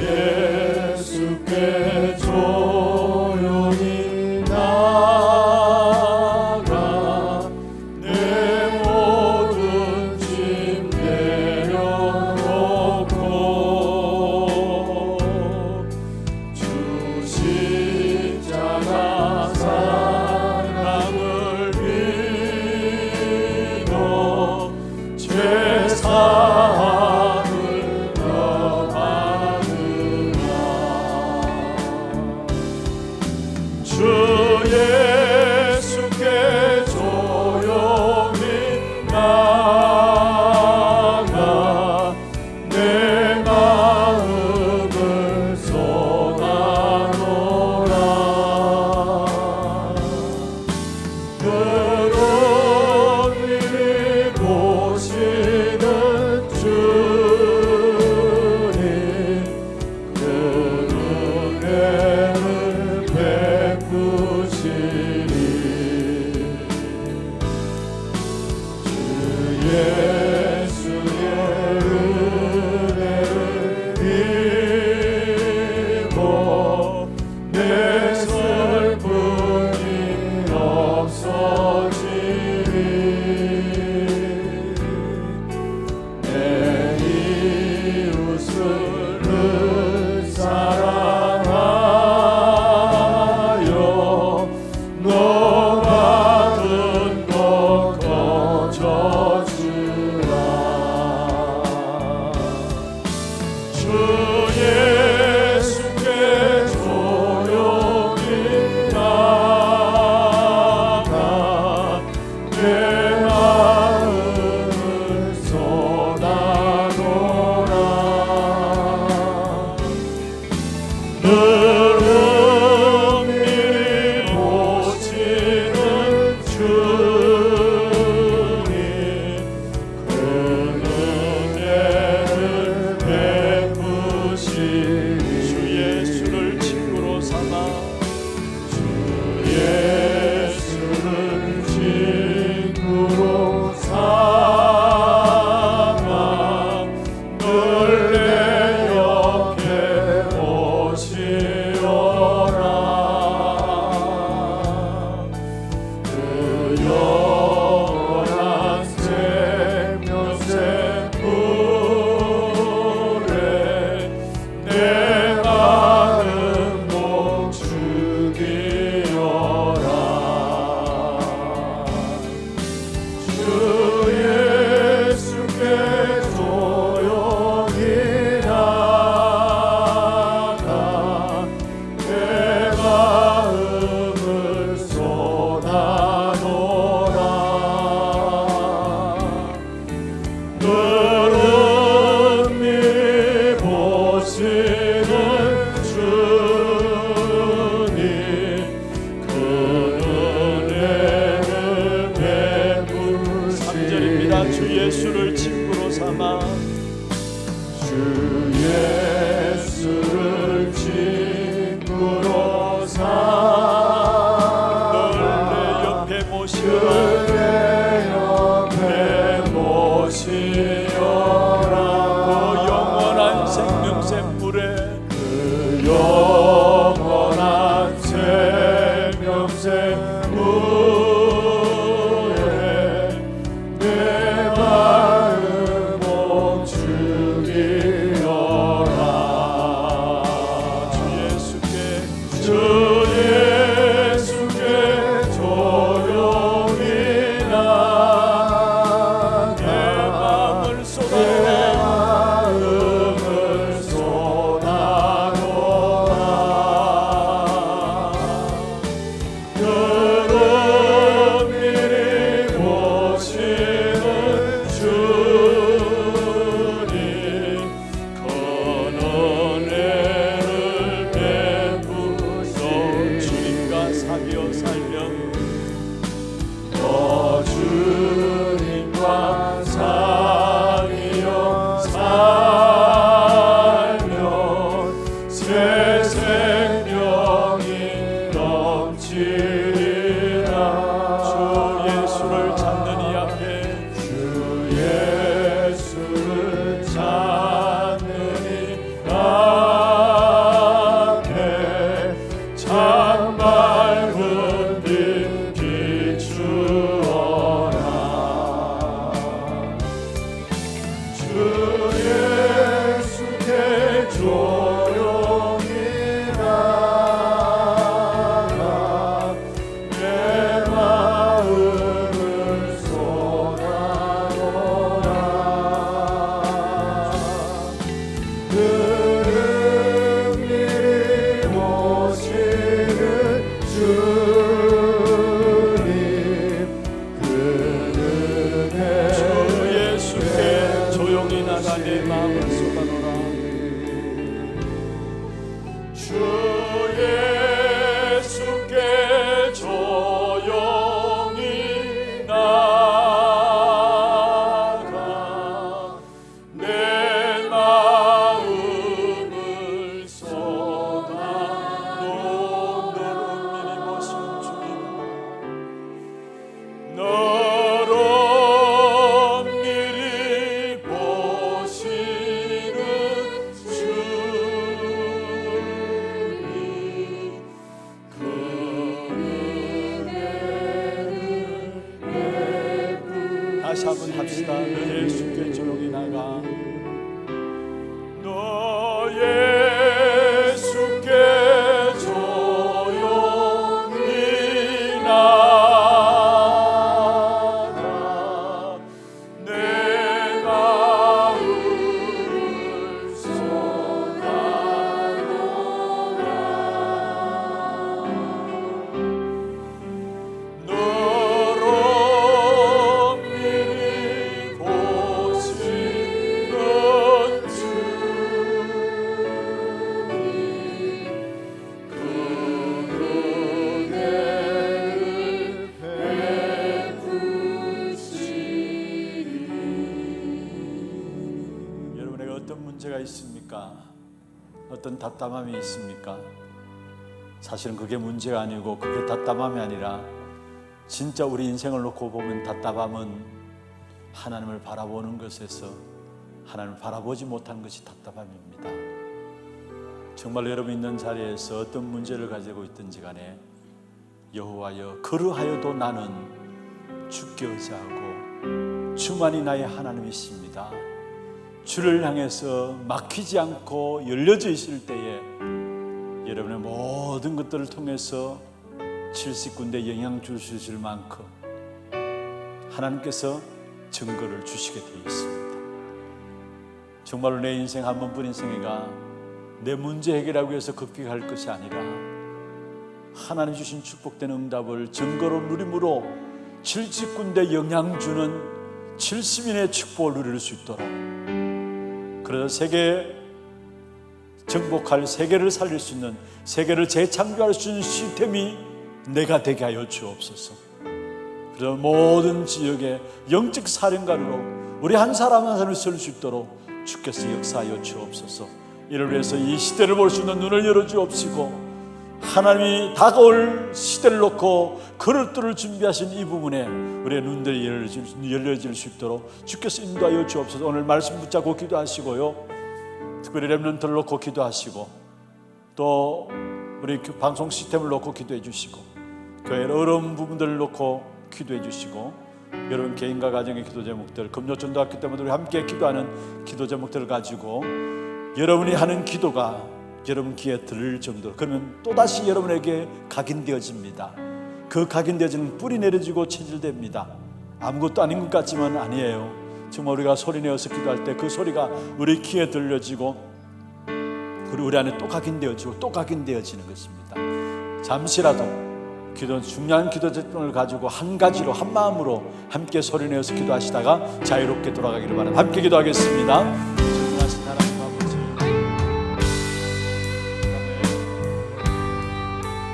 예수께 조용히 나가 내 모든 짐 내려놓고 주 십자가 사랑을 믿어 죄사함을 주 예수께 조용히 나가 내 마음을 쏟아놓으라. 그런 일이 보시는 주님 그 은혜를 베푸시리. 주 예수의 은혜를 입어 내 슬픔이 없어지리. 내 이웃을 사랑하여 너 받은 것 거저주라. 주 예수께 조용히 나가 내 마음을 쏟아놓으라. 능히 보시는 주님 그 은혜를 베푸시리. 주 예수를 친구로 삼아 주 예수를 친구로 삼아 늘 내 옆에 오시오라. 그 영원한 생명샘 물에 내 마음 목축이어라. 주 예수께 조용히 나가 내 마음을 쏟아놓으라. 능히 보시는 주님 그 은혜를 베푸시리. 3절입니다. 주 예수를 친구로 삼아 주 예수를 친구로 삼아 늘 내 옆에 모시오라. 그 영원한 생명샘 물에 그 영원한 생명샘 물에 쏟아노라. 주 예수께 조용히 나가 내 마음을 쏟아놓는 은밀히 보시는 주님, 너로 미리 보시는 주님 그 은혜를 다시 한번 합시다. 너 예수께 조용히 나가. 너 예수께 조용히 나가 내 마음을 쏟아놓아 너로 미리 보시는 주님 그 은혜를 베푸시리. 여러분에게 어떤 문제가 있습니까? 어떤 답답함이 있습니까? 사실은 그게 문제가 아니고 그게 답답함이 아니라 진짜 우리 인생을 놓고 보면 답답함은 하나님을 바라보는 것에서 하나님을 바라보지 못하는 것이 답답함입니다. 정말 여러분 있는 자리에서 어떤 문제를 가지고 있든지 간에 여호와여 그러하여도 나는 주께 의지하고 주만이 나의 하나님이십니다. 주를 향해서 막히지 않고 열려져 있을 때에 여러분의 모든 것들을 통해서 70군데 영향 주실 만큼 하나님께서 증거를 주시게 되어 있습니다. 정말로 내 인생 한 번뿐 인생이가 내 문제 해결하기 위해서 급히 갈 것이 아니라 하나님 주신 축복된 응답을 증거로 누림으로 70군데 영향 주는 70인의 축복을 누릴 수 있도록, 그래서 세계 정복할, 세계를 살릴 수 있는, 세계를 재창조할 수 있는 시스템이 내가 되게 하여 주옵소서. 그래서 모든 지역에 영적 사령관으로 우리 한 사람 한 사람을 쓸 수 있도록 주께서 역사하여 주옵소서. 이를 위해서 이 시대를 볼 수 있는 눈을 열어 주옵시고, 하나님이 다가올 시대를 놓고 그릇들을 준비하신 이 부분에 우리의 눈들이 열려질 수 있도록 주께서 인도하여 주옵소서. 오늘 말씀 붙잡고 기도하시고요, 특별히 렘넌트를 놓고 기도하시고, 또 우리 방송 시스템을 놓고 기도해 주시고, 교회의 어려운 부분들을 놓고 기도해 주시고, 여러분 개인과 가정의 기도 제목들, 금요전도학교 때마다 우리 함께 기도하는 기도 제목들을 가지고 여러분이 하는 기도가 여러분 귀에 들을 정도로, 그러면 또다시 여러분에게 각인되어집니다. 그 각인되어지는 뿌리 내려지고 체질됩니다. 아무것도 아닌 것 같지만 아니에요. 정말 우리가 소리내어서 기도할 때 그 소리가 우리 귀에 들려지고, 그리고 우리 안에 또 각인되어지고 또 각인되어지는 것입니다. 잠시라도 기도, 중요한 기도 제목을 가지고 한 가지로, 한 마음으로 함께 소리내어서 기도하시다가 자유롭게 돌아가기를 바랍니다. 함께 기도하겠습니다. 전능하신 하나님 아버지,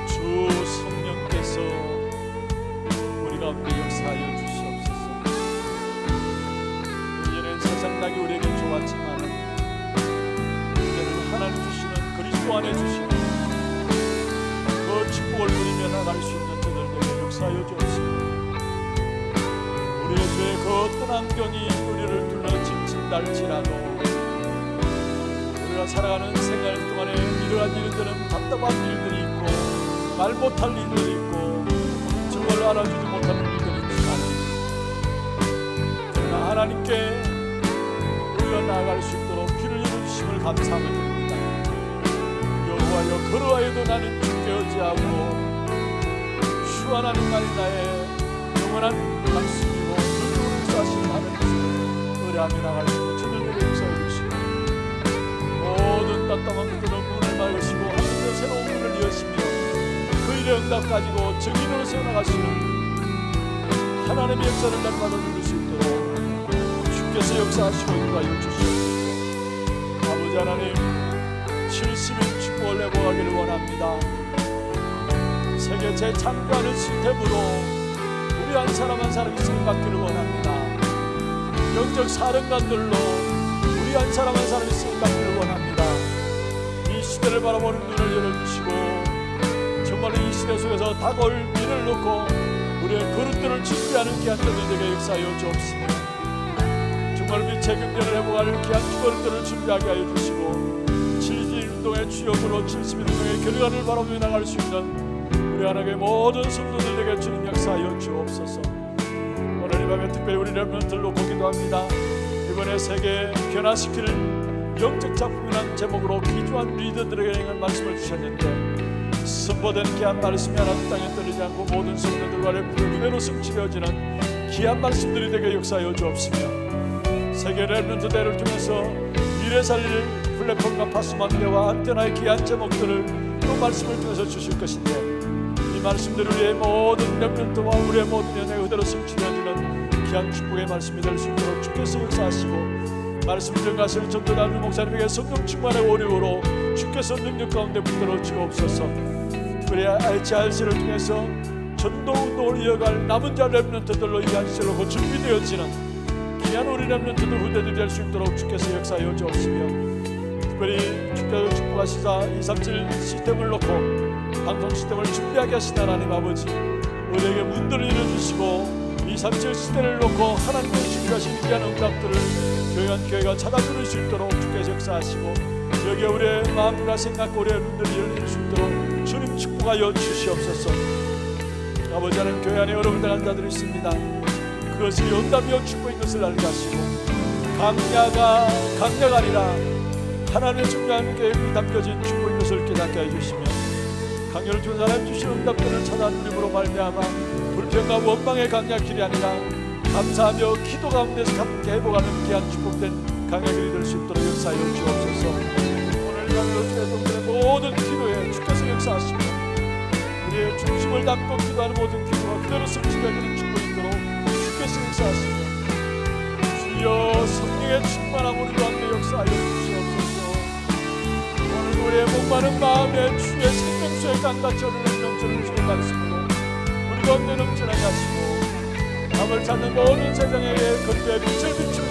주 성령께서 우리 가운데 역사하여 주시옵소서. 이제는 세상 낙이 우리에게 좋았지만 이제는 하나님 주시는, 그리스도 안에 주시는 그 축복을 누리며 나갈 수 있는 저들에게 역사하여 주옵시고, 우리의 죄의 그 어떤 환경이 우리를 둘러 짐친다 할지라도 우리가 살아가는 생활 동안에 이러한 일들은 답답한 일들이 있고 말 못할 일들이 있고 정말로 알아주지 못하는 일들이 있지만, 그러나 하나님께 우리가 나아갈 수 있도록 귀를 열어주심을 감사함을 드립니다. 여호와여 그러하여도 나는 주께 의지하고 주 하나님만이 나의 영원한 낙수이고 능력을 주하시는 하나님께서 의뢰하며 나갈 수 있는 저들에게 역사해 주시고, 모든 답답한 것들은 문을 막으시고 하나님의 새로운 문을 여시며 그 일의 응답 가지고 증인으로 세워나가시는 하나님의 역사를 날마다 누릴 수 있도록 주께서 역사하시고 인도하여 주시옵소서. 아버지 하나님 70인 축복을 회복하기를 원합니다. 세계 제3과는 시스템으로 우리 한 사람 한 사람이 쓰임받기를 원합니다. 영적 사령관들로 우리 한 사람 한 사람이 쓰임받기를 원합니다. 이 시대를 바라보는 눈을 열어주시고 정말 이 시대 속에서 다가올 미래를 놓고 우리의 그릇들을 준비하는 귀한 때들에게 역사하여 주옵시며 정말 빛의 경제를 회복할 귀한 그릇들을 준비하게 하여 주시고 71운동의 주역으로 71운동의 결과를 바라보며 나갈 수 있는 우리 하나님의 모든 성도들에게 주님 역사하여 주옵소서. 오늘 이 밤에 특별히 우리 렘넌트를 놓고 기도합니다. 이번에 세계 변화시킬 영적 작품이라는 제목으로 귀중한 리더들에게 있는 말씀을 주셨는데 선포된 귀한 말씀이 하나도 땅에 떨어지지 않고 모든 성도들과 그대로 성취되어지는 귀한 말씀들이 되게 역사하여 주옵시며 세계 렘넌트 대를 통해서 미래 살릴 플랫폼과 파수망대와 안테나의 귀한 제목들을 또 말씀을 통해서 주실 것인데 이 말씀들을 우리의 모든 렘넌트와 우리의 모든 연애가 그대로 성취되어지는 귀한 축복의 말씀이 될 수 있도록 주께서 역사하시고 말씀 전가실 전도단루 목사님에게 성령 충만의 오력으로 주께서 능력 가운데 붙들어 주옵소서. 특별히 IHRC를 통해서 전도운동을 이어갈 남은 자 렘넌트들로 이 한 시절로 준비되어지는 귀한 우리 렘넌트들 후대들이 될 수 있도록 주께서 역사하여 주옵시며 특별히 주께서 축복하시자 237 시스템을 놓고 방송 시스템을 준비하게 하신 하나님 아버지 우리에게 문들을 열어주시고 237 시대를 놓고 하나님의 준비하신 귀한 응답들을 교회한 교회가 찾아 들을 수 있도록 주께서 역사하시고 여기에 우리의 마음과 생각과 우리의 눈들이 열릴 수 있도록 주님 축복하여 주시옵소서. 아버지 하나님 교회 안에 여러분 당한 자들이 있습니다. 그것이 연답이요 축복인 것을 알게 하시고 강야가 아니라 하나님의 중요한 계획이 담겨진 축복인 것을 깨닫게 해주시며 강요를 준 사람 주신 응답들을 찾아 누림으로 말미암아 불평과 원망의 강야 길이 아니라 감사하며 기도 가운데서 함께 회복하는 귀한 축복된 강야 길이 될 수 있도록 역사하여 주옵소서. 오늘 강요의 모든 기도에 주께서 역사하시고 우리의 중심을 담고 기도하는 모든 기도가 그대로 성취되는 축복이도록 주께서 역사하시며 주여 성령의 충만함 우리 가운데 역사하여 주시옵소서. 오늘 우리의 목마른 마음에 주의 생명수의 강가처럼 넘치는 주의 말씀으로 우리 가운데 넘쳐나게 하시고 답을 찾는 모든 세상에게 그때의 빛을 비추는